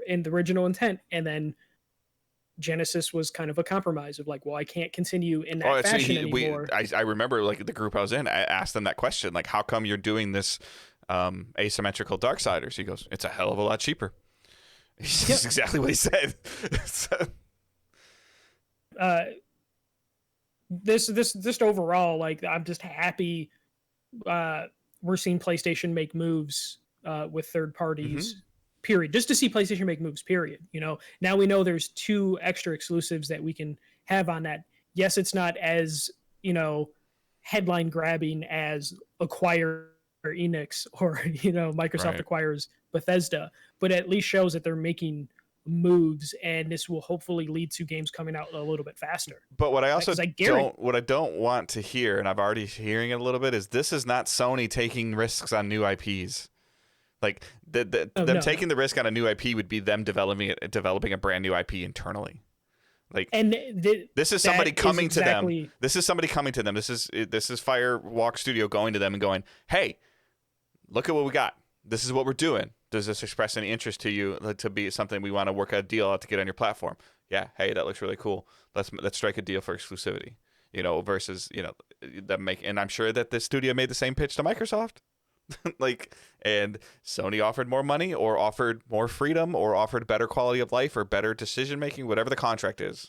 in the original intent. And then Genesis was kind of a compromise of like, well, I can't continue in that fashion anymore. I remember like the group I was in, I asked them that question, like, how come you're doing this asymmetrical Darksiders? He goes, it's a hell of a lot cheaper. That's exactly what he said. This just overall, like, I'm just happy we're seeing PlayStation make moves with third parties. Period. Just to see PlayStation make moves, period. Now we know there's 2 extra exclusives that we can have on that. Yes, it's not as, headline grabbing as acquire Enix or, Microsoft acquires Bethesda, but at least shows that they're making moves, and this will hopefully lead to games coming out a little bit faster. But what I also what I don't want to hear, and I've already hearing it a little bit, is this is not Sony taking risks on new IPs. Like taking the risk on a new IP would be them developing a brand new IP internally. Like, and this is somebody coming to them. This is somebody coming to them. This is Firewalk Studio going to them and going, "Hey, look at what we got. This is what we're doing. Does this express any interest to you to be something we want to work a deal out to get on your platform? Yeah, hey, that looks really cool. Let's strike a deal for exclusivity. Versus them and I'm sure that the studio made the same pitch to Microsoft." And Sony offered more money or offered more freedom or offered better quality of life or better decision making, whatever the contract is.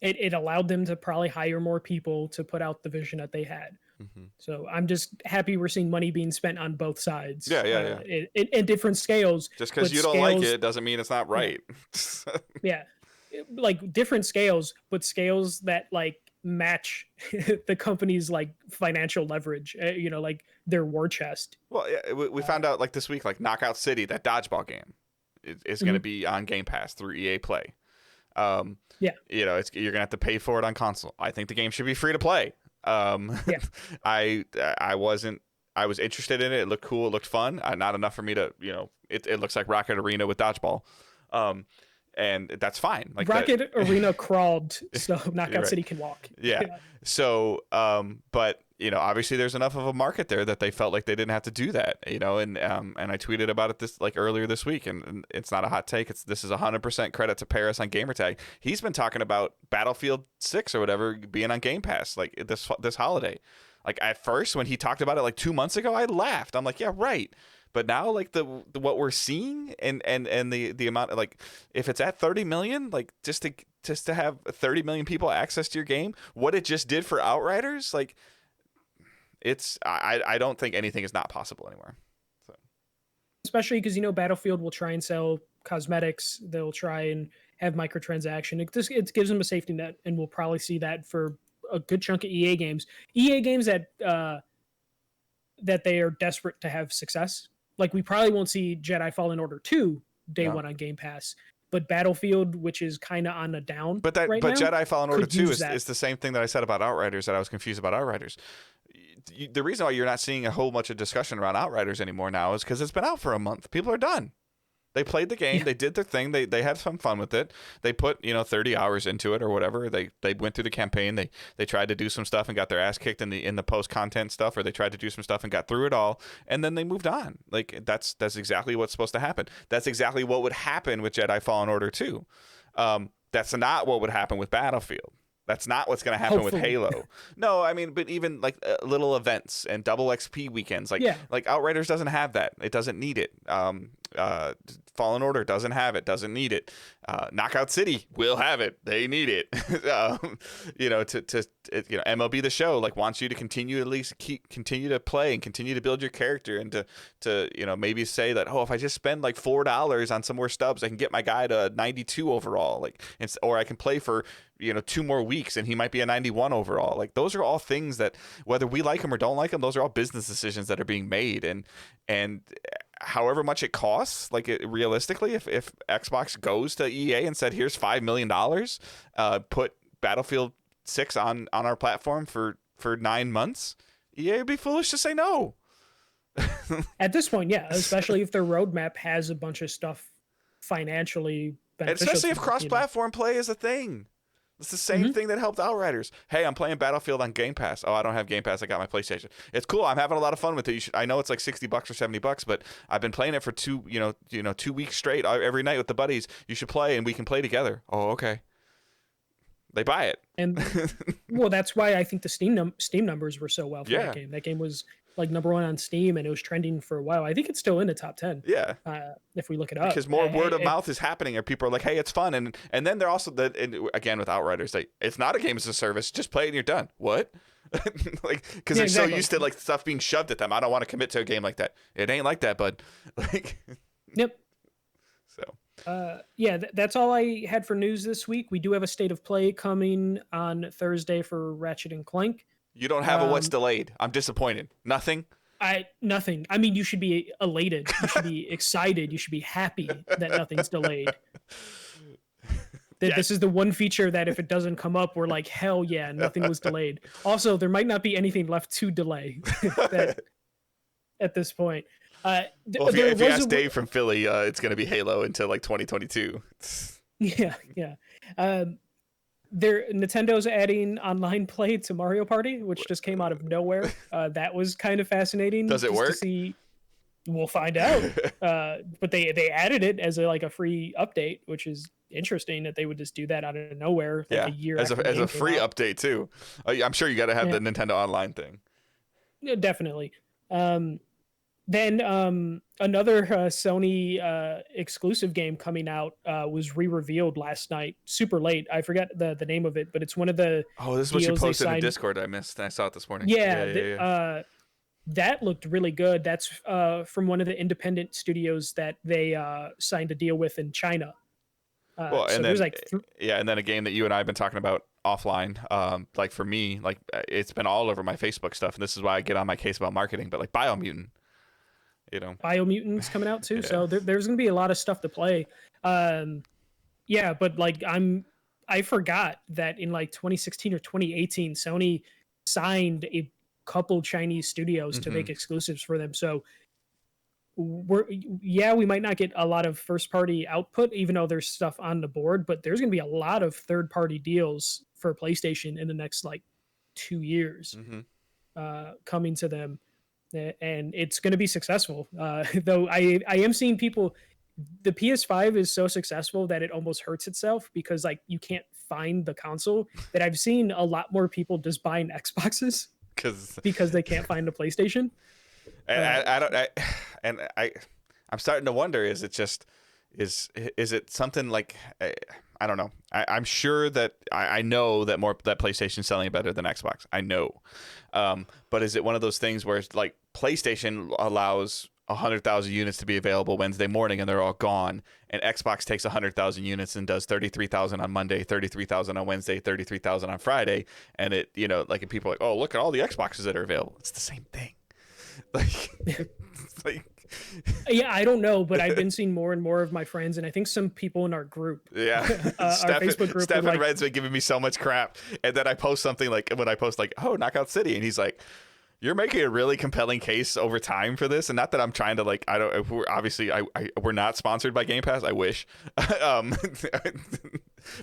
It allowed them to probably hire more people to put out the vision that they had. So I'm just happy we're seeing money being spent on both sides. Yeah. In different scales. Just because you don't like it doesn't mean it's not right. Yeah. Like different scales, but scales that like match the company's like financial leverage, like their war chest. Well, yeah, we found out like this week, like Knockout City, that dodgeball game, is going to be on Game Pass through EA Play. Yeah. You know, you're gonna have to pay for it on console. I think the game should be free to play. Yeah. I was interested in it. It looked cool. It looked fun. Not enough for me to, you know, it looks like Rocket Arena with dodgeball. And that's fine. Like Rocket Arena crawled, so Knockout right. City can walk. Yeah. So, but you know, obviously there's enough of a market there that they felt like they didn't have to do that, you know, and I tweeted about it earlier this week, and it's not a hot take. This is 100% credit to Paris on Gamertag. He's been talking about Battlefield 6 or whatever being on Game Pass like this holiday. Like at first when he talked about it like 2 months ago, I laughed. I'm like, yeah, right. But now, like the what we're seeing and the amount of, like, if it's at 30 million, like just to have 30 million people access to your game, what it just did for Outriders, like I don't think anything is not possible anymore. So. Especially because, you know, Battlefield will try and sell cosmetics. They'll try and have microtransaction. It gives them a safety net, and we'll probably see that for a good chunk of EA games. EA games that they are desperate to have success. Like, we probably won't see Jedi Fallen Order 2 day one on Game Pass, but Battlefield, which is kind of on a down but now, Jedi Fallen Order 2 is the same thing that I said about Outriders, that I was confused about Outriders. The reason why you're not seeing a whole bunch of discussion around Outriders anymore now is because it's been out for a month. People are done. They played the game. Yeah. They did their thing. They had some fun with it. They put 30 hours into it or whatever. They went through the campaign. They tried to do some stuff and got their ass kicked in the post content stuff, or they tried to do some stuff and got through it all, and then they moved on. Like that's exactly what's supposed to happen. That's exactly what would happen with Jedi Fallen Order 2. That's not what would happen with Battlefield. That's not what's going to happen with Halo. No, I mean, but even like little events and double XP weekends, like Outriders doesn't have that. It doesn't need it. Fallen Order doesn't have it. Doesn't need it. Knockout City will have it. They need it. MLB the Show like wants you to continue to play and continue to build your character, and to maybe say that, oh, if I just spend like $4 on some more stubs, I can get my guy to 92 overall, or I can play for 2 more weeks and he might be a 91 overall. Like, those are all things that, whether we like them or don't like them, those are all business decisions that are being made, and however much it costs, like realistically, if Xbox goes to EA and said, here's $5 million, put Battlefield 6 on our platform for 9 months, EA would be foolish to say no. At this point, yeah, especially if their roadmap has a bunch of stuff financially beneficial. Especially if cross-platform play is a thing. It's the same thing that helped Outriders. Hey, I'm playing Battlefield on Game Pass. Oh, I don't have Game Pass. I got my PlayStation. It's cool. I'm having a lot of fun with it. I know it's like $60 or $70, but I've been playing it for 2 weeks straight every night with the buddies. You should play, and we can play together. Oh, okay. They buy it. And well, that's why I think the Steam numbers were so well for that game. That game was like #1 on Steam, and it was trending for a while. I think it's still in the top 10. Yeah. If we look it up, because more word of mouth is happening, and people are like, "Hey, it's fun." And then they're also again with Outriders, it's not a game as a service. Just play it and you're done. What? Because they're so used to like stuff being shoved at them. I don't want to commit to a game like that. It ain't like that, bud. Yep. So. That's all I had for news this week. We do have a state of play coming on Thursday for Ratchet and Clank. You don't have a what's delayed. I'm disappointed. Nothing? Nothing. I mean, you should be elated. You should be excited. You should be happy that nothing's delayed. This is the one feature that if it doesn't come up, we're like, hell yeah, nothing was delayed. Also, there might not be anything left to delay at this point. If you ask Dave from Philly, it's going to be Halo until like 2022. Yeah. Nintendo's adding online play to Mario Party, which just came out of nowhere. That was kind of fascinating. Does it work? We'll find out. But they added it as a free update, which is interesting that they would just do that out of nowhere. A year as a free update too. I'm sure you got to have the Nintendo Online thing. Yeah, definitely. Then another Sony exclusive game coming out was re-revealed last night, super late. I forget the name of it, but it's one of the this is what you posted in Discord. I missed. I saw it this morning. That looked really good. That's from one of the independent studios that they signed a deal with in China. And then a game that you and I have been talking about offline. Like for me, like it's been all over my Facebook stuff, and this is why I get on my case about marketing. But like Biomutant. Biomutants coming out too. Yeah. So there's going to be a lot of stuff to play. Yeah, but like I forgot that in like 2016 or 2018, Sony signed a couple Chinese studios to make exclusives for them. So we might not get a lot of first party output, even though there's stuff on the board, but there's going to be a lot of third party deals for PlayStation in the next like 2 years coming to them, and it's going to be successful. Though I am seeing people, the PS5 is so successful that it almost hurts itself because like you can't find the console, that I've seen a lot more people just buying Xboxes because they can't find the PlayStation. I'm starting to wonder, is it just is it something like, I don't know. I'm sure that I know that PlayStation's selling better than Xbox. I know. But is it one of those things where it's like PlayStation allows 100,000 units to be available Wednesday morning and they're all gone, and Xbox takes 100,000 units and does 33,000 on Monday, 33,000 on Wednesday, 33,000 on Friday, and it, like people are like, oh, look at all the Xboxes that are available. It's the same thing. Yeah, I don't know, but I've been seeing more and more of my friends, and I think some people in our group, our Facebook group, Stefan Red's been giving me so much crap, and then I post something like, when I post like, oh, Knockout City, and he's like, you're making a really compelling case over time for this, and not that I'm trying to like, we're not sponsored by Game Pass. I wish,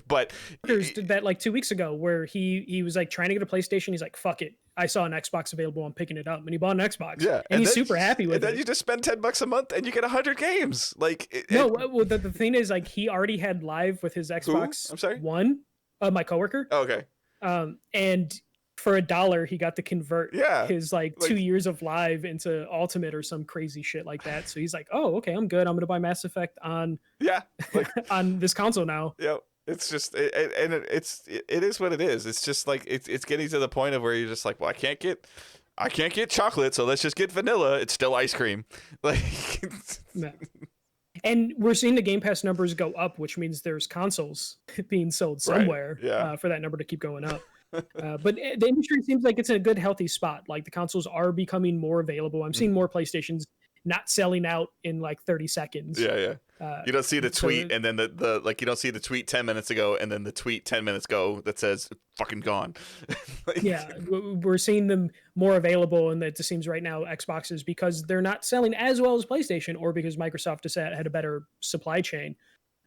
but did that like 2 weeks ago where he was like trying to get a PlayStation. He's like, fuck it, I saw an Xbox available, I'm picking it up, and he bought an Xbox. Yeah, and he's super happy with it. And then you just spend $10 a month and you get 100 games. Like well, the thing is, like, he already had live with his Xbox. I'm sorry, One, my coworker. Oh, okay. And for $1, he got to convert his like 2 years of live into Ultimate or some crazy shit like that. So he's like, oh, okay, I'm good. I'm gonna buy Mass Effect on on this console now. Yeah. It's just, it is what it is. It's just like, it's getting to the point of where you're just like, well, I can't get chocolate, so let's just get vanilla. It's still ice cream. Like, and we're seeing the Game Pass numbers go up, which means there's consoles being sold somewhere for that number to keep going up. But the industry seems like it's in a good, healthy spot. Like, the consoles are becoming more available. I'm seeing more PlayStations not selling out in like 30 seconds. Yeah. You don't see the tweet, and then the like, you don't see the tweet 10 minutes ago, and then the tweet 10 minutes ago that says fucking gone. Yeah, we're seeing them more available, and it just seems right now Xboxes, because they're not selling as well as PlayStation, or because Microsoft just had a better supply chain,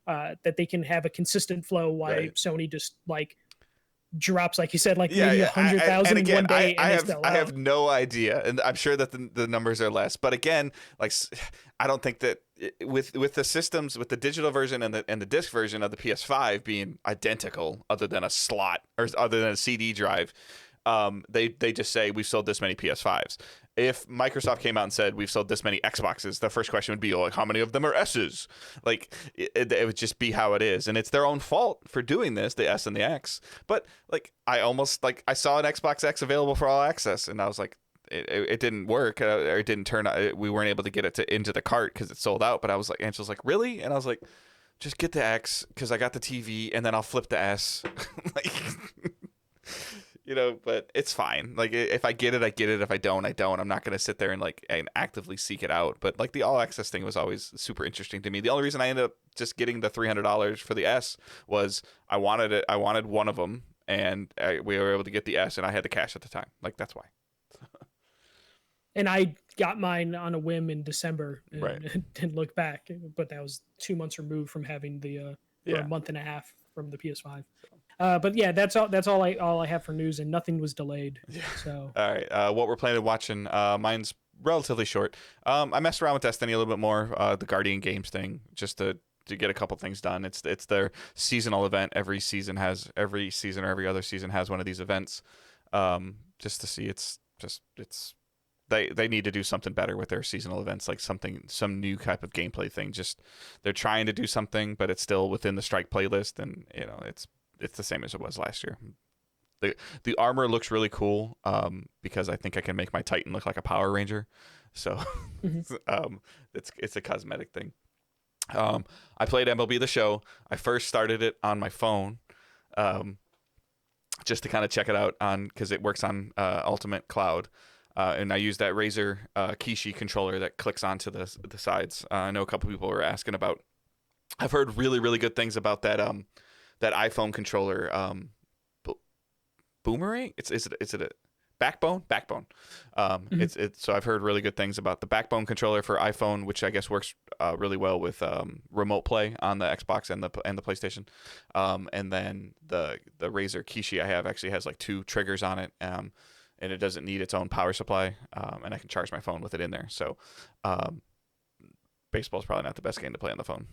that they can have a consistent flow, while Sony just like drops, like you said, like maybe 100,000 in one day. I have no idea, and I'm sure that the numbers are less. But again, like, I don't think that with the systems, with the digital version and the disc version of the PS5 being identical, other than a slot or other than a CD drive, they just say we've sold this many PS5s. If Microsoft came out and said we've sold this many Xboxes, the first question would be, like, how many of them are S's? Like, it would just be how it is, and it's their own fault for doing this, the S and the X. But like, I saw an Xbox X available for all access, and I was like, it didn't work, or it didn't turn out. We weren't able to get it into the cart because it sold out. But I was like, Angela's like, really? And I was like, just get the X because I got the TV, and then I'll flip the S. Like, but it's fine. Like, if I get it, I get it. If I don't, I don't. I'm not going to sit there and actively seek it out. But like, the all access thing was always super interesting to me. The only reason I ended up just getting the $300 for the S was I wanted it. I wanted one of them, and we were able to get the S, and I had the cash at the time. Like, that's why. And I got mine on a whim in December, and didn't look back. But that was 2 months removed from having the or a month and a half from the PS5. But yeah, that's all I have for news, and nothing was delayed. Yeah. So all right, what we're planning on watching, mine's relatively short. I messed around with Destiny a little bit more, the Guardian Games thing, just to get a couple things done. It's their seasonal event. Every season or every other season has one of these events, just to see. They need to do something better with their seasonal events, like some new type of gameplay thing. Just, they're trying to do something, but it's still within the Strike playlist, and it's the same as it was last year. The armor looks really cool, because I think I can make my Titan look like a Power Ranger. So it's a cosmetic thing. I played MLB The Show. I first started it on my phone, just to kind of check it out because it works on Ultimate Cloud. and I use that Razer Kishi controller that clicks onto the sides. I know a couple people were asking about. I've heard really, really good things about that that iPhone controller. Boomerang? Is it a Backbone? It's so I've heard really good things about the Backbone controller for iPhone, which I guess works really well with remote play on the Xbox and the PlayStation. And then the Razer Kishi I have actually has like 2 triggers on it, and it doesn't need its own power supply, and I can charge my phone with it in there. So baseball's probably not the best game to play on the phone.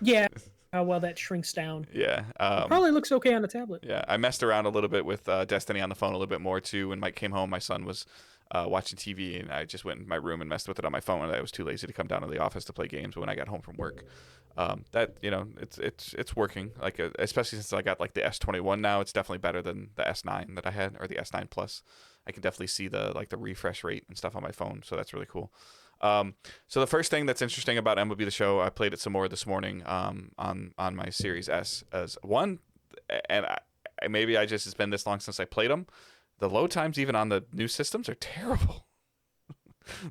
Yeah. How well that shrinks down. Yeah. It probably looks okay on the tablet. Yeah, I messed around a little bit with Destiny on the phone a little bit more too. When Mike came home, my son was watching TV, and I just went in my room and messed with it on my phone. And I was too lazy to come down to the office to play games when I got home from work. That it's working. Like especially since I got like the S21 now, it's definitely better than the S9 that I had, or the S9 Plus. I can definitely see the refresh rate and stuff on my phone, so that's really cool. So the first thing that's interesting about MLB the Show, I played it some more this morning on my Series S as one, and maybe it's been this long since I played them. The load times even on the new systems are terrible.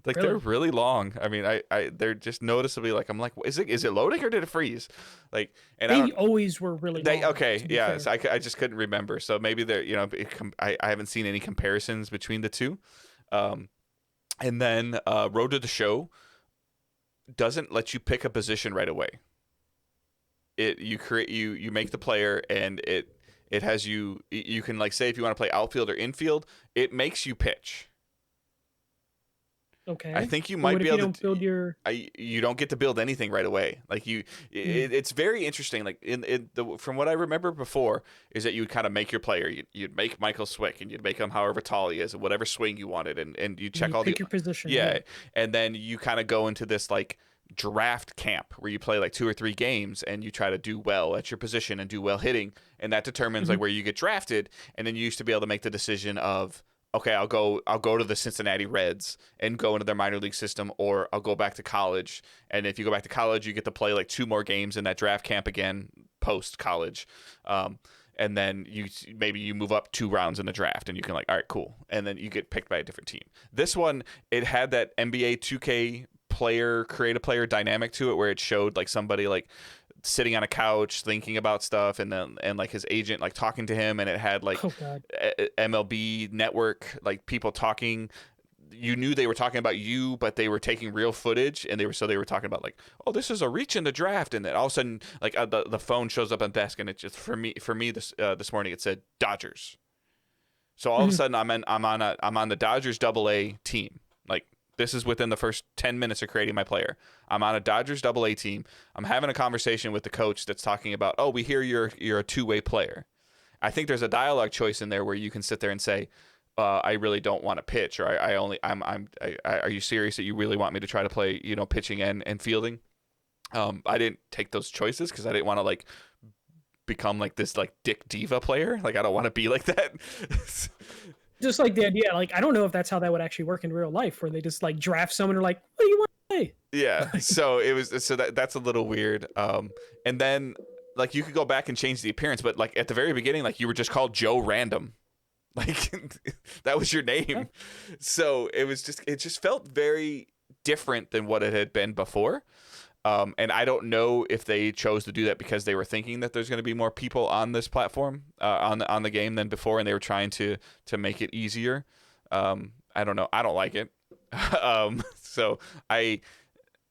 Like Really? they're really long. I mean, they're just noticeably like, I'm like, is it loading or did it freeze? Like, and They always were really long, okay, to be yeah. fair. So I just couldn't remember. So maybe they're I haven't seen any comparisons between the two. And then Road to the Show doesn't let you pick a position right away. You make the player, and it has you can like say if you want to play outfield or infield, it makes you pitch. Okay. I think you But might what be if able you don't to build your... you don't get to build anything right away. Like it's very interesting. Like from what I remember before is that you would kind of make your player. You'd make Michael Swick, and you'd make him however tall he is, and whatever swing you wanted, and you check all pick your position. yeah, and then you kind of go into this like draft camp where you play like 2 or 3 games, and you try to do well at your position and do well hitting, and that determines like where you get drafted. And then you used to be able to make the decision of, okay, I'll go to the Cincinnati Reds and go into their minor league system, or I'll go back to college. And if you go back to college, you get to play like 2 more games in that draft camp again post college. And then maybe you move up 2 rounds in the draft, and you can like, all right, cool. And then you get picked by a different team. This one, it had that NBA 2K create a player dynamic to it, where it showed like somebody like sitting on a couch thinking about stuff, and like his agent like talking to him, and it had like MLB Network like people talking. You knew they were talking about you, but they were taking real footage, and they were talking about like, oh, this is a reach in the draft, and then all of a sudden like the phone shows up on the desk, and it just for me this morning it said Dodgers. So all of a sudden I'm on the Dodgers AA team. Like, this is within the first 10 minutes of creating my player. I'm on a Dodgers AA team. I'm having a conversation with the coach that's talking about, oh, we hear you're a 2-way player. I think there's a dialogue choice in there where you can sit there and say, I really don't want to pitch, or are you serious that you really want me to try to play, pitching and fielding? I didn't take those choices because I didn't want to like become like this like dick diva player. Like, I don't want to be like that. Just like the idea, like, I don't know if that's how that would actually work in real life, where they just like draft someone and are like, what do you want to play? Yeah. So that's a little weird. And then like you could go back and change the appearance, but like at the very beginning, like you were just called Joe Random. Like that was your name. Yeah. So it just felt very different than what it had been before. And I don't know if they chose to do that because they were thinking that there's going to be more people on this platform, on the game than before, and they were trying to make it easier. I don't know. I don't like it.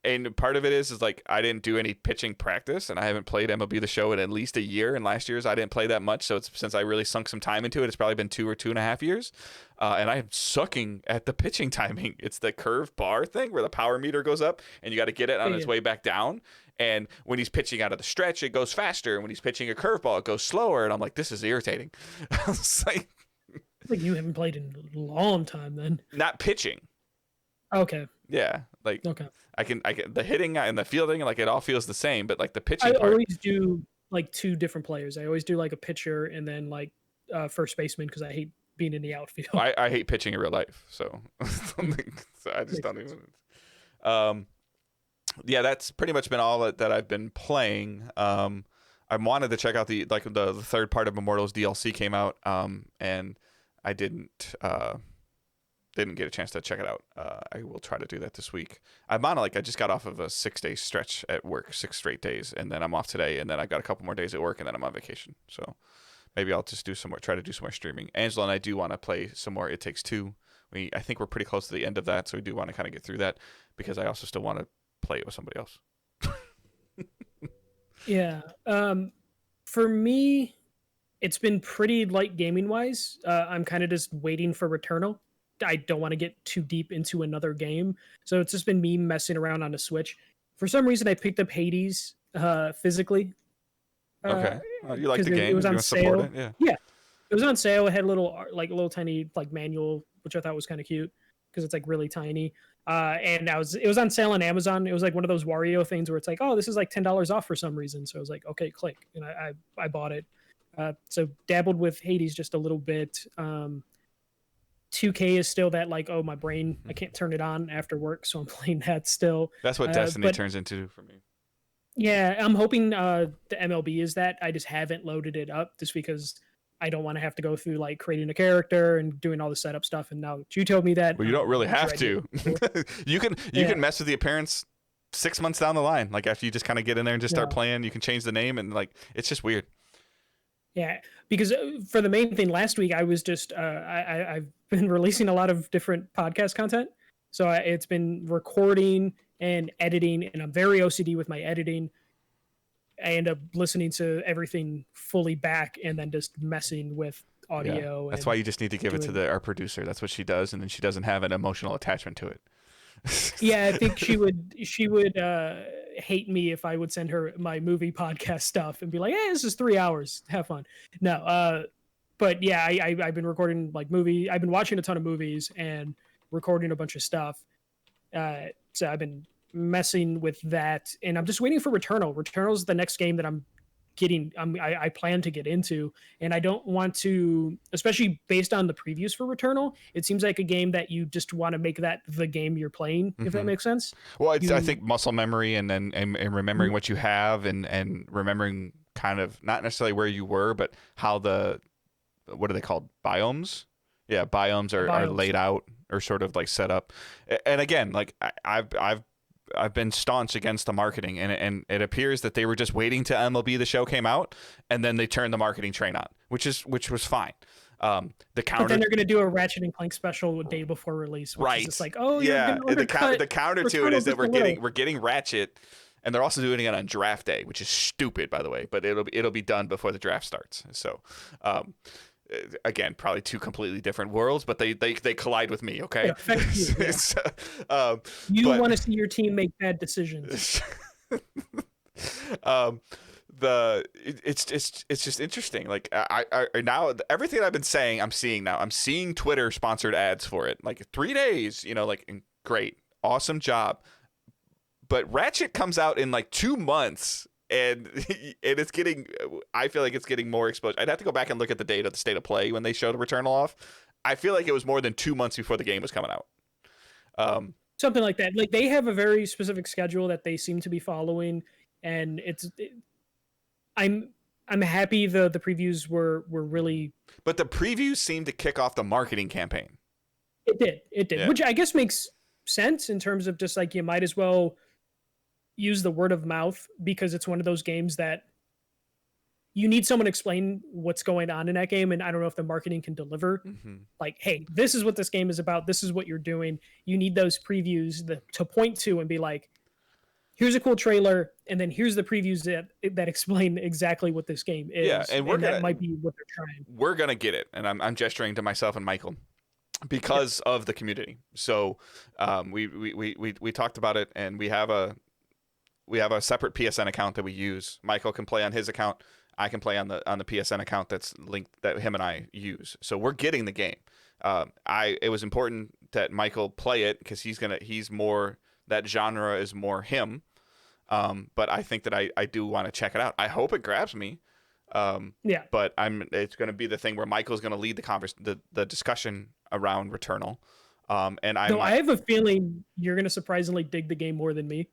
And part of it is like I didn't do any pitching practice, and I haven't played MLB the Show in at least a year. And last year's I didn't play that much, so since I really sunk some time into it, it's probably been 2 or 2.5 years. And I am sucking at the pitching timing. It's the curve bar thing where the power meter goes up, and you got to get it on its way back down. And when he's pitching out of the stretch, it goes faster. And when he's pitching a curveball, it goes slower. And I'm like, this is irritating. It's like you haven't played in a long time then. Not pitching. Okay. Yeah, like okay. I can the hitting and the fielding, like it all feels the same, but like the pitching part, always do like 2 different players. I always do like a pitcher and then like first baseman, because I hate being in the outfield. I hate pitching in real life, so so I just don't even. Yeah, that's pretty much been all that I've been playing. I wanted to check out the third part of Immortals DLC came out, and I didn't get a chance to check it out. I will try to do that this week. I just got off of a 6-day stretch at work, 6 straight days, and then I'm off today, and then I got a couple more days at work, and then I'm on vacation. So maybe I'll just try to do some more streaming. Angela and I do want to play some more It Takes Two. I think we're pretty close to the end of that, so we do want to kind of get through that because I also still want to play it with somebody else. Yeah. For me, it's been pretty light gaming wise. I'm kind of just waiting for Returnal. I don't want to get too deep into another game, so it's just been me messing around on the Switch. For some reason, I picked up Hades physically. Okay, you like the game? It was on sale. It? Yeah. Yeah, it was on sale. It had a little tiny manual, which I thought was kind of cute because it's really tiny. And it was on sale on Amazon. It was one of those Wario things where it's oh, this is $10 off for some reason. So I was okay, click, and I bought it. So dabbled with Hades just a little bit. 2K is still that oh, my brain, I can't turn it on after work, so I'm playing that still. That's what Destiny turns into for me. Yeah, I'm hoping the MLB is that. I just haven't loaded it up just because I don't want to have to go through creating a character and doing all the setup stuff. And now you told me that. Well, you don't really have to. you can mess with the appearance 6 months down the line. After you just kind of get in there and just start playing, you can change the name and it's just weird. Yeah, because for the main thing last week, I was just I've been releasing a lot of different podcast content. So it's been recording and editing, and I'm very OCD with my editing. I end up listening to everything fully back and then just messing with audio. That's why you just need to give it to our producer. That's what she does, and then she doesn't have an emotional attachment to it. Yeah, I think she would hate me if I would send her my movie podcast stuff and be like, "Hey, this is 3 hours. Have fun." No, but yeah, I've been recording movie. I've been watching a ton of movies and recording a bunch of stuff. So I've been messing with that, and I'm just waiting for Returnal. Returnal's the next game that I plan to get into, and I don't want to, especially based on the previews for Returnal, it seems like a game that you just want to make that the game you're playing, if that makes sense. Well, I think muscle memory and remembering what you have and remembering kind of not necessarily where you were, but how what are they called? Biomes? Yeah, biomes are laid out or sort of set up. And again, I've been staunch against the marketing, and it appears that they were just waiting till MLB the Show came out, and then they turned the marketing train on, which was fine. But then they're going to do a Ratchet and Clank special a day before release, which is just oh yeah. The counter to it is that we're getting Ratchet, and they're also doing it on draft day, which is stupid, by the way. But it'll be done before the draft starts. So. Again, probably two completely different worlds, but they collide with me. Okay, yeah. You want to see your team make bad decisions. It's just interesting. I now everything I've been saying, I'm seeing now. I'm seeing Twitter sponsored ads for it. 3 days, great, awesome job. But Ratchet comes out in 2 months. And it's I feel like it's getting more exposure. I'd have to go back and look at the date of the state of play when they showed Returnal off. I feel like it was more than 2 months before the game was coming out. Something like that. They have a very specific schedule that they seem to be following, and I'm happy the previews were really. But the previews seemed to kick off the marketing campaign. It did, yeah. Which I guess makes sense in terms of just you might as well use the word of mouth, because it's one of those games that you need someone to explain what's going on in that game, and I don't know if the marketing can deliver. Hey, this is what this game is about, this is what you're doing. You need those previews to point to and be here's a cool trailer, and then here's the previews that explain exactly what this game is. Yeah, and that might be what they're trying. We're gonna get it, and I'm gesturing to myself and Michael because of the community. So we talked about it, and we have a separate PSN account that we use. Michael can play on his account. I can play on the PSN account that's linked, that him and I use. So we're getting the game. It was important that Michael play it because he's more, that genre is more him. But I think that I do want to check it out. I hope it grabs me. But it's going to be the thing where Michael's going to lead the discussion around Returnal. I have a feeling you're going to surprisingly dig the game more than me.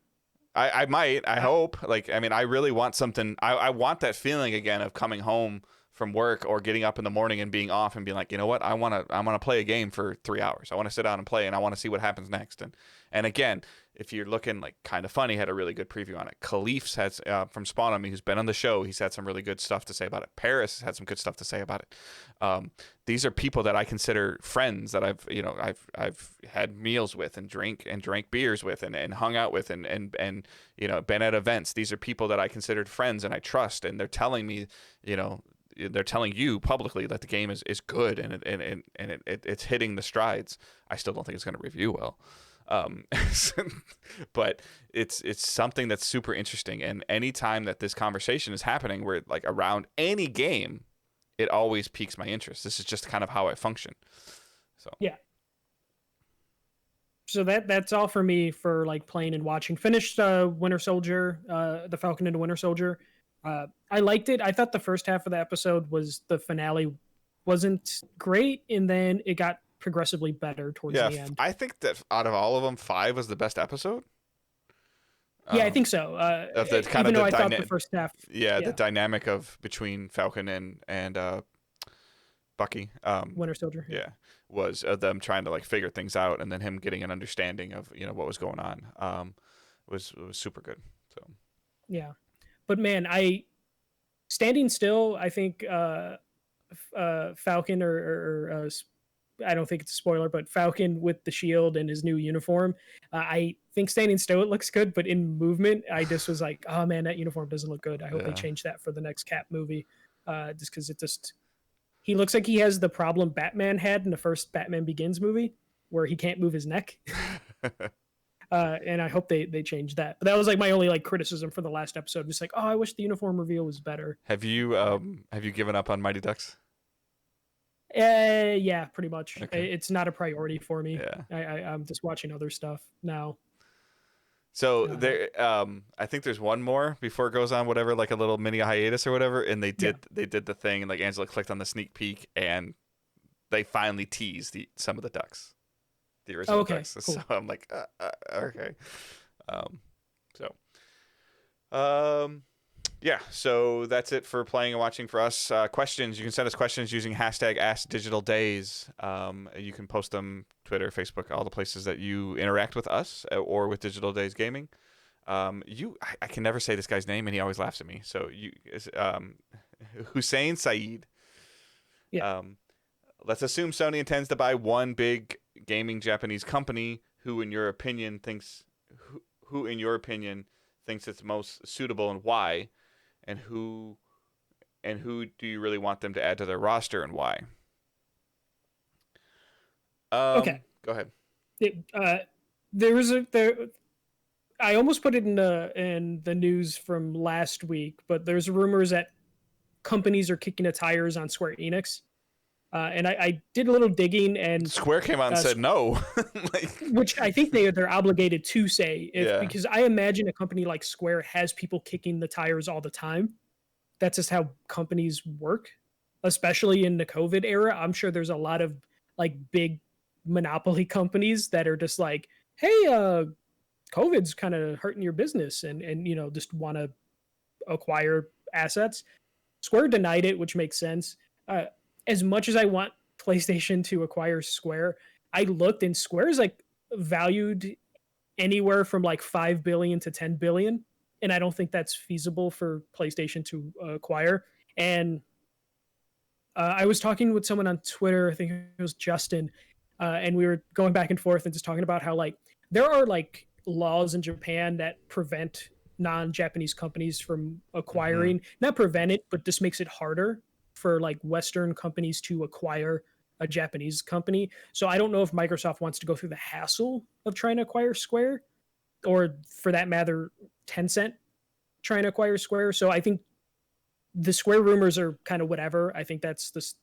I might. I hope. I really want something. I want that feeling again of coming home from work or getting up in the morning and being off and being like, you know what, I want to play a game for 3 hours. I want to sit down and play, and I want to see what happens next. And again, if you're looking like Kind of Funny had a really good preview on it. Khalif's had from Spawn on Me, who's been on the show. He's had some really good stuff to say about it. Paris has had some good stuff to say about it. These are people that I consider friends that I've had meals with and drank beers with and hung out with and been at events. These are people that I considered friends and I trust, and they're telling me, they're telling you publicly that the game is good and it's hitting the strides. I still don't think it's going to review well. But it's something that's super interesting, and anytime that this conversation is happening where like around any game, it always piques my interest. This is just kind of how I function. So yeah. So that's all for me for like playing and watching. Finished Winter Soldier, the Falcon and the Winter Soldier. I liked it. I thought the first half of the episode the finale wasn't great, and then it got progressively better towards the end. I think that out of all of them, 5 was the best episode. Yeah, I think so. Of the kind even of though I thought the first half. Yeah, the dynamic of between Falcon and Bucky. Winter Soldier. Yeah, was them trying to like figure things out, and then him getting an understanding of what was going on. Was super good. So. Yeah, but man, standing still. I think Falcon or I don't think it's a spoiler, but Falcon with the shield and his new uniform. I think standing still, it looks good, but in movement, I just was like, oh man, that uniform doesn't look good. I hope they change that for the next Cap movie. Just because he looks like he has the problem Batman had in the first Batman Begins movie, where he can't move his neck. And I hope they change that. But that was like my only like criticism for the last episode. Just like, oh, I wish the uniform reveal was better. Have you given up on Mighty Ducks? Yeah, pretty much. Okay. It's not a priority for me. Yeah. I'm just watching other stuff now. So there, I think there's one more before it goes on whatever, like a little mini hiatus or whatever, and they did the thing, and like Angela clicked on the sneak peek, and they finally teased some of the ducks, the original ducks. Cool. So I'm like, okay. Yeah, so that's it for playing and watching for us. Questions, you can send us questions using hashtag AskDigitalDays. You can post them Twitter, Facebook, all the places that you interact with us or with Digital Days Gaming. I can never say this guy's name, and he always laughs at me. So Hussein Saeed. Yeah. Let's assume Sony intends to buy one big gaming Japanese company. Who in your opinion thinks it's most suitable, and why? And who do you really want them to add to their roster, and why? Okay. Go ahead. I almost put it in the news from last week, but there's rumors that companies are kicking the tires on Square Enix. And I did a little digging, and Square came out and said no. Which I think they're obligated to say, because I imagine a company like Square has people kicking the tires all the time. That's just how companies work, especially in the COVID era. I'm sure there's a lot of like big monopoly companies that are just like, hey, COVID's kind of hurting your business, and just want to acquire assets. Square denied it, which makes sense. As much as I want PlayStation to acquire Square, I looked, and Square is like valued anywhere from like 5 billion to 10 billion. And I don't think that's feasible for PlayStation to acquire. And I was talking with someone on Twitter, I think it was Justin, and we were going back and forth and just talking about how like there are like laws in Japan that prevent non-Japanese companies from acquiring, not prevent it, but just makes it harder for like Western companies to acquire a Japanese company. So I don't know if Microsoft wants to go through the hassle of trying to acquire Square, or for that matter, Tencent trying to acquire Square. So I think the Square rumors are kind of whatever. I think that's just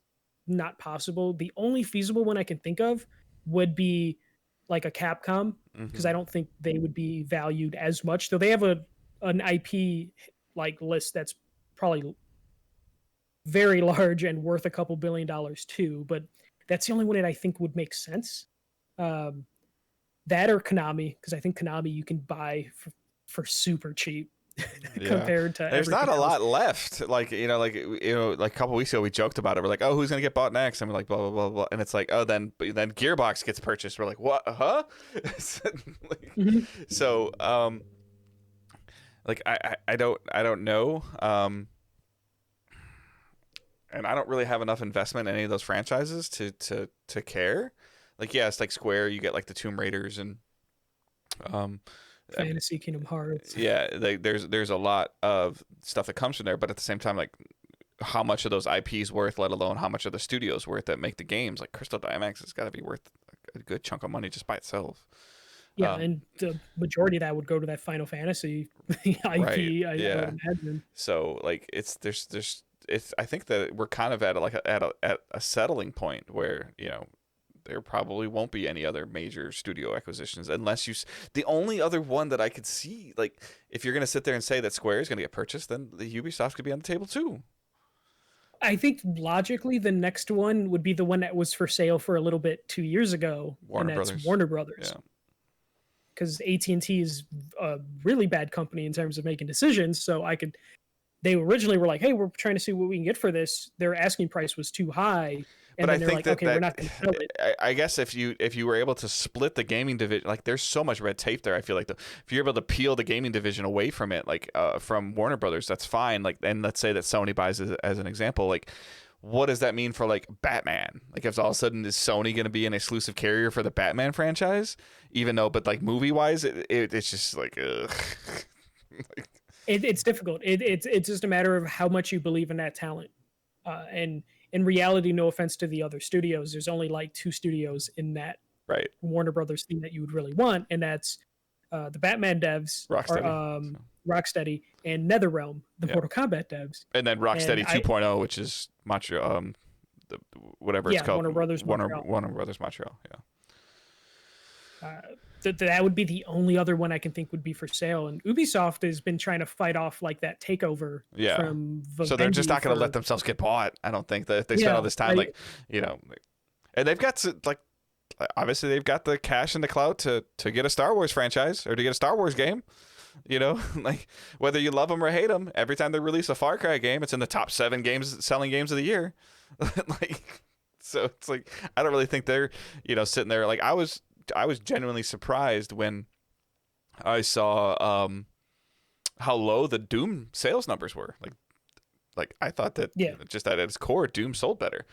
not possible. The only feasible one I can think of would be like a Capcom, because I don't think they would be valued as much. Though they have an IP like list that's probably very large and worth a couple $1 billion too, but that's the only one that I think would make sense. That or Konami, because I think Konami you can buy for super cheap. Yeah. compared to There's not everything a else. lot left. Like, like a couple weeks ago we joked about it. We're like, oh, who's gonna get bought next? And we're like, blah blah blah blah. And it's like, oh, then Gearbox gets purchased. We're like, what? Huh? Like, Mhm. so like I don't know. And I don't really have enough investment in any of those franchises to care. Like, yeah, it's like Square, you get like the Tomb Raiders and um Fantasy, Kingdom Hearts. yeah, there's a lot of stuff that comes from there, but at the same time, like, how much of those IPs worth, let alone how much of the studios worth that make the games. Like Crystal Dynamics has got to be worth a good chunk of money just by itself. Yeah, and the majority of that would go to that Final Fantasy IP. Right, I yeah. would imagine. So like it's I think that we're kind of at a settling point where there probably won't be any other major studio acquisitions unless the only other one that I could see, like, if you're going to sit there and say that Square is going to get purchased, then the Ubisoft could be on the table too. I think logically the next one would be the one that was for sale for a little bit 2 years ago, Warner and that's Brothers. Warner Brothers. Yeah. Because AT&T is a really bad company in terms of making decisions. So they originally were like, hey, we're trying to see what we can get for this. Their asking price was too high. And But then I they're think like, that, okay, we're not going to sell it. I guess if you were able to split the gaming division, like, there's so much red tape there. I feel like if you're able to peel the gaming division away from it, like from Warner Brothers, that's fine. Like, and let's say that Sony buys it as an example, like, what does that mean for like Batman? Like, if all of a sudden is Sony going to be an exclusive carrier for the Batman franchise, even though, but like movie wise, it's just like, ugh. Like, It's difficult. It's just a matter of how much you believe in that talent. And in reality, no offense to the other studios, there's only like 2 studios in that right. Warner Brothers thing that you would really want, and that's the Batman devs, Rocksteady. Rocksteady, and NetherRealm, the Mortal Kombat devs. And then Rocksteady 2.0, which is Montreal, whatever it's called. Warner Brothers Montreal. Warner Brothers Montreal, yeah. That would be the only other one I can think would be for sale. And Ubisoft has been trying to fight off like that takeover from Vivendi. So they're just not going to let themselves get bought. I don't think that if they spend all this time, and they've got obviously they've got the cash and the clout to get a Star Wars franchise or to get a Star Wars game. Like, whether you love them or hate them, every time they release a Far Cry game, it's in the top 7 selling games of the year. Like, so it's like, I don't really think they're, sitting there. Like, I was genuinely surprised when I saw how low the Doom sales numbers were. Like I thought that just at its core, Doom sold better.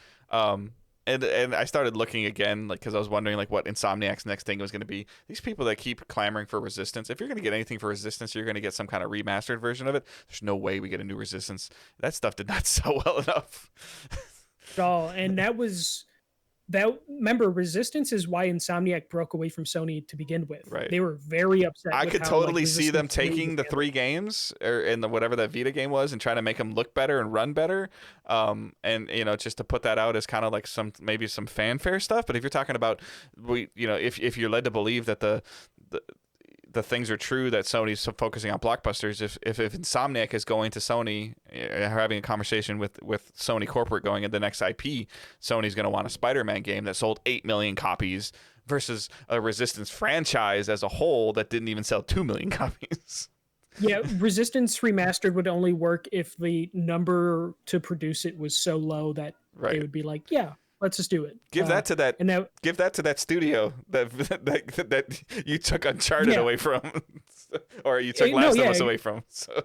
And I started looking again, like, because I was wondering, like, what Insomniac's next thing was going to be. These people that keep clamoring for Resistance, if you're going to get anything for Resistance, you're going to get some kind of remastered version of it. There's no way we get a new Resistance. That stuff did not sell well enough. And remember, Resistance is why Insomniac broke away from Sony to begin with. Right. They were very upset. I could totally see them Resistance taking the 3 games in the whatever that Vita game was and trying to make them look better and run better. And just to put that out as kind of like maybe some fanfare stuff. But if you're talking about if you're led to believe that the things are true, that Sony's focusing on blockbusters, if Insomniac is going to Sony, having a conversation with Sony corporate going into the next IP, Sony's going to want a Spider-Man game that sold 8 million copies versus a Resistance franchise as a whole that didn't even sell 2 million copies. Yeah, Resistance Remastered would only work if the number to produce it was so low that they would be like, yeah, let's just do it. Give that to that studio that you took Uncharted away from, or you took Last of Us away from. So.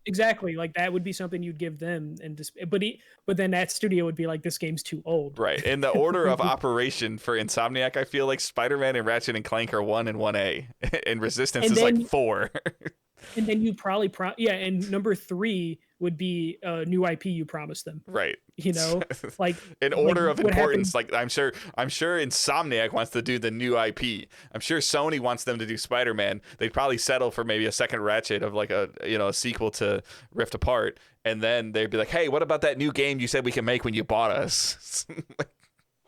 Exactly, like that would be something you'd give them, and just but then that studio would be like, this game's too old. Right. In the order of operation for Insomniac, I feel like Spider-Man and Ratchet and Clank are 1 and 1A, and Resistance is like 4. And then you probably and number 3 would be a new IP you promised them. Right. Like in order of importance. Like, I'm sure Insomniac wants to do the new IP. I'm sure Sony wants them to do Spider-Man. They'd probably settle for maybe a second Ratchet of like a sequel to Rift Apart, and then they'd be like, hey, what about that new game you said we can make when you bought us?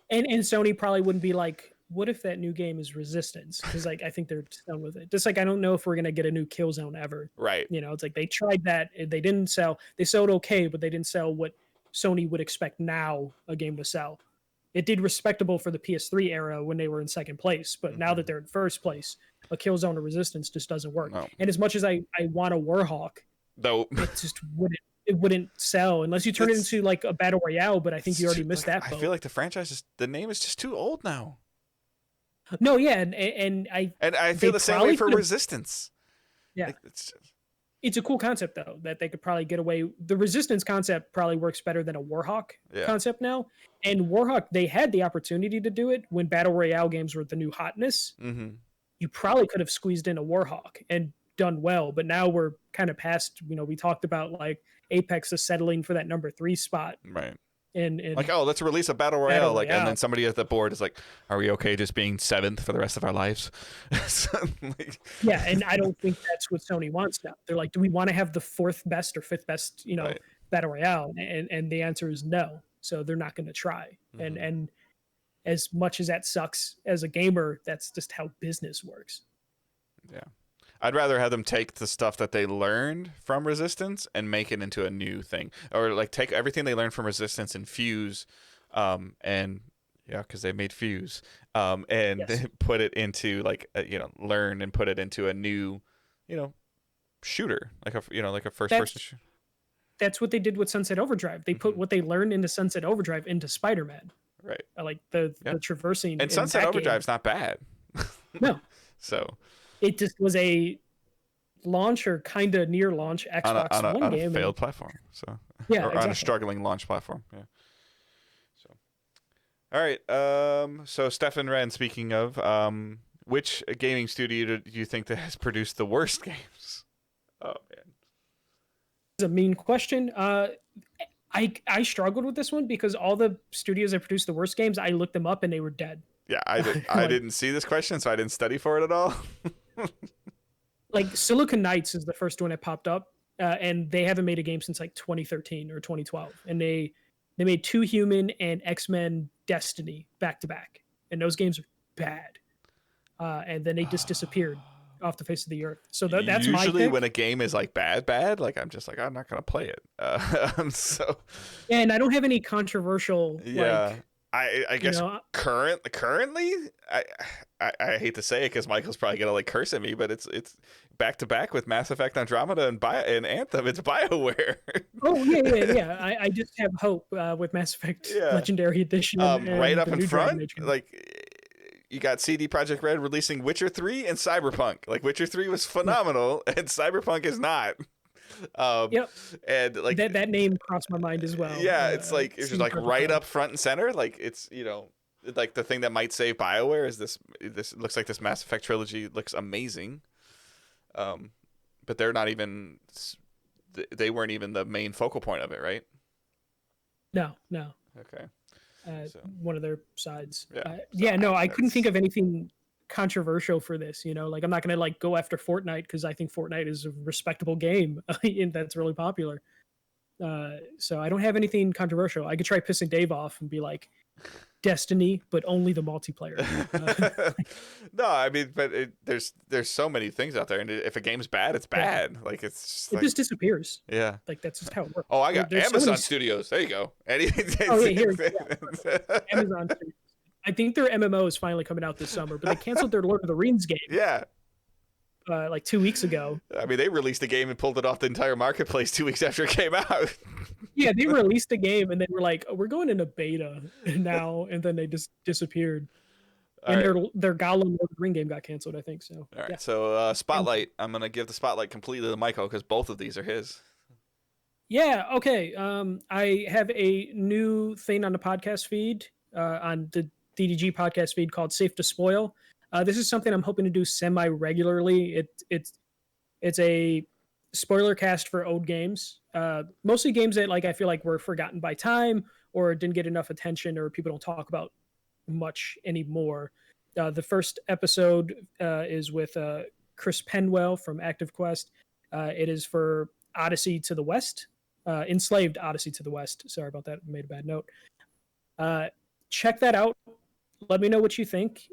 and Sony probably wouldn't be like, what if that new game is Resistance? Because like I think they're done with it. Just like I don't know if we're gonna get a new Killzone ever. Right. It's like they tried that. They didn't sell. They sold okay, but they didn't sell what Sony would expect now a game to sell. It did respectable for the PS3 era when they were in second place, but now that they're in first place, a Killzone or Resistance just doesn't work. No. And as much as I want a Warhawk, Though it just wouldn't sell unless you turn it into like a battle royale. But I think you already missed that boat. I feel like the name is just too old now. No, yeah, and I feel the same way for Resistance. Yeah, like, it's a cool concept though that they could probably get away. The Resistance concept probably works better than a Warhawk concept now. And Warhawk, they had the opportunity to do it when battle royale games were the new hotness. Mm-hmm. You probably could have squeezed in a Warhawk and done well, but now we're kind of past. We talked about like Apex is settling for that number 3 spot, right? And like, oh, let's release a battle royale, like, and then somebody at the board is like, "Are we okay just being 7th for the rest of our lives?" Yeah, and I don't think that's what Sony wants now. They're like, do we want to have the 4th best or 5th best, battle royale? And the answer is no. So they're not going to try. Mm-hmm. And as much as that sucks as a gamer, that's just how business works. Yeah. I'd rather have them take the stuff that they learned from Resistance and make it into a new thing, or like take everything they learned from Resistance and Fuse, because they made Fuse, and put it into like learn and put it into a new, shooter, like a first person shooter. That's what they did with Sunset Overdrive. They put what they learned into Sunset Overdrive into Spider-Man. Right. Like the traversing. And Sunset Overdrive's not bad. No. So. It just was a launch or kind of near launch Xbox One game. On a failed platform. So yeah, or on a struggling launch platform. Yeah. So, all right. So Stefan Wren, speaking of, which gaming studio do you think that has produced the worst games? Oh man, it's a mean question. I struggled with this one because all the studios that produced the worst games, I looked them up and they were dead. Yeah, I didn't see this question, so I didn't study for it at all. Like Silicon Knights is the first one that popped up, and they haven't made a game since like 2013 or 2012, and they made 2 Human and X-Men Destiny back to back, and those games are bad, and then they just disappeared off the face of the earth. So that's my usually pick. When a game is like bad, like I'm just like, I'm not gonna play it. So and I don't have any controversial I guess currently I hate to say it because Michael's probably gonna like curse at me, but it's back to back with Mass Effect Andromeda and Anthem. It's BioWare. Oh yeah. I just have hope with Mass Effect Legendary Edition. Right up in front, like you got CD Projekt Red releasing Witcher 3 and Cyberpunk. Like Witcher 3 was phenomenal, and Cyberpunk is not. Yep. And like that name crossed my mind as well. Yeah, it's like it's just like right up front and center. Like it's like the thing that might save BioWare is this looks like this Mass Effect trilogy looks amazing. But they're not even they weren't even the main focal point of it, right? No. Okay. One of their sides. I couldn't think of anything controversial for this. Like I'm not gonna like go after Fortnite because I think Fortnite is a respectable game and that's really popular. So I don't have anything controversial. I could try pissing Dave off and be like, Destiny, but only the multiplayer. No, I mean, but there's so many things out there, and if a game's bad, it's bad. Like it just disappears. Yeah, like that's just how it works. Oh, I got Amazon Studios. There you go. Amazon Studios. I think their MMO is finally coming out this summer, but they canceled their Lord of the Rings game. Yeah. Like 2 weeks ago. I mean, they released a game and pulled it off the entire marketplace 2 weeks after it came out. Yeah, they released a game and they were like, we're going into beta now, and then they just disappeared. Their Gollum Lord of the Ring game got canceled, I think. So. All right, so Spotlight. I'm going to give the Spotlight completely to Michael because both of these are his. Yeah, okay. I have a new thing on the podcast feed, on the DDG podcast feed called Safe to Spoil. This is something I'm hoping to do semi-regularly. It's a spoiler cast for old games, mostly games that like I feel like were forgotten by time or didn't get enough attention or people don't talk about much anymore. The first episode is with Chris Penwell from Active Quest. It is for Odyssey to the West, Enslaved Odyssey to the West. Sorry about that. I made a bad note. Check that out. Let me know what you think.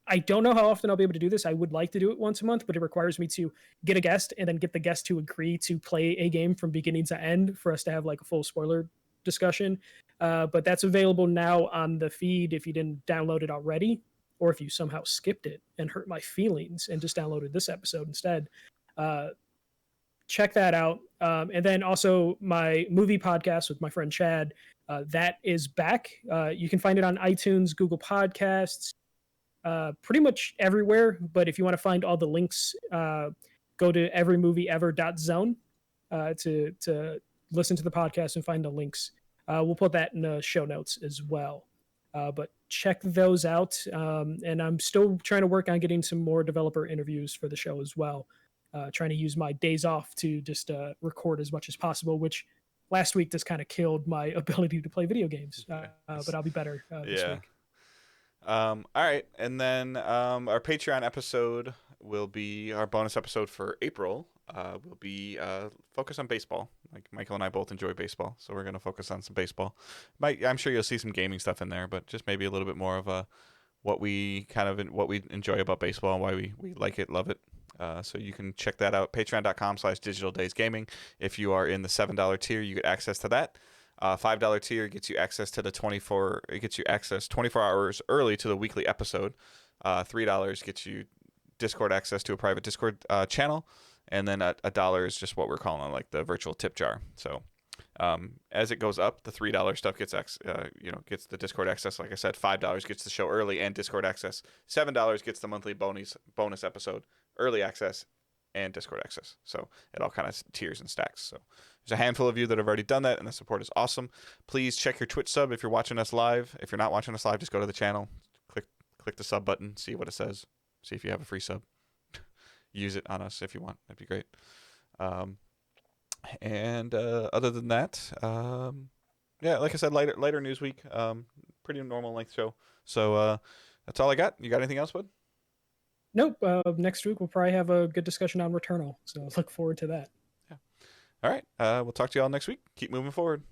I don't know how often I'll be able to do this. I would like to do it once a month, but it requires me to get a guest and then get the guest to agree to play a game from beginning to end for us to have like a full spoiler discussion. But that's available now on the feed if you didn't download it already, or if you somehow skipped it and hurt my feelings and just downloaded this episode instead. check that out. And then also my movie podcast with my friend Chad, that is back. You can find it on iTunes, Google Podcasts, pretty much everywhere. But if you want to find all the links, go to everymovieever.zone to listen to the podcast and find the links. We'll put that in the show notes as well. But check those out. And I'm still trying to work on getting some more developer interviews for the show as well. Trying to use my days off to just record as much as possible, which last week just kind of killed my ability to play video games. But I'll be better this week. All right. And then our Patreon episode will be our bonus episode for April. Will be focused on baseball. Like Michael and I both enjoy baseball, so we're going to focus on some baseball. I'm sure you'll see some gaming stuff in there, but just maybe a little bit more of what we enjoy about baseball and why we like it, love it. So you can check that out, patreon.com/digitaldaysgaming. If you are in the $7 tier, you get access to that. $5 tier gets you access to the 24 hours early to the weekly episode. $3 gets you Discord access to a private Discord channel. And then $1 is just what we're calling like the virtual tip jar. So as it goes up, the $3 stuff gets gets the Discord access. Like I said, $5 gets the show early and Discord access. $7 gets the monthly bonus episode, early access, and Discord access. So it all kind of tiers and stacks. So there's a handful of you that have already done that, and the support is awesome. Please check your Twitch sub if you're watching us live. If you're not watching us live, just go to the channel, click the sub button, see what it says, see if you have a free sub. Use it on us if you want. That'd be great. And other than that, like I said, lighter news week. Pretty normal length show. So that's all I got. You got anything else, bud? Nope. Next week we'll probably have a good discussion on Returnal. So look forward to that. Yeah. All right. We'll talk to you all next week. Keep moving forward.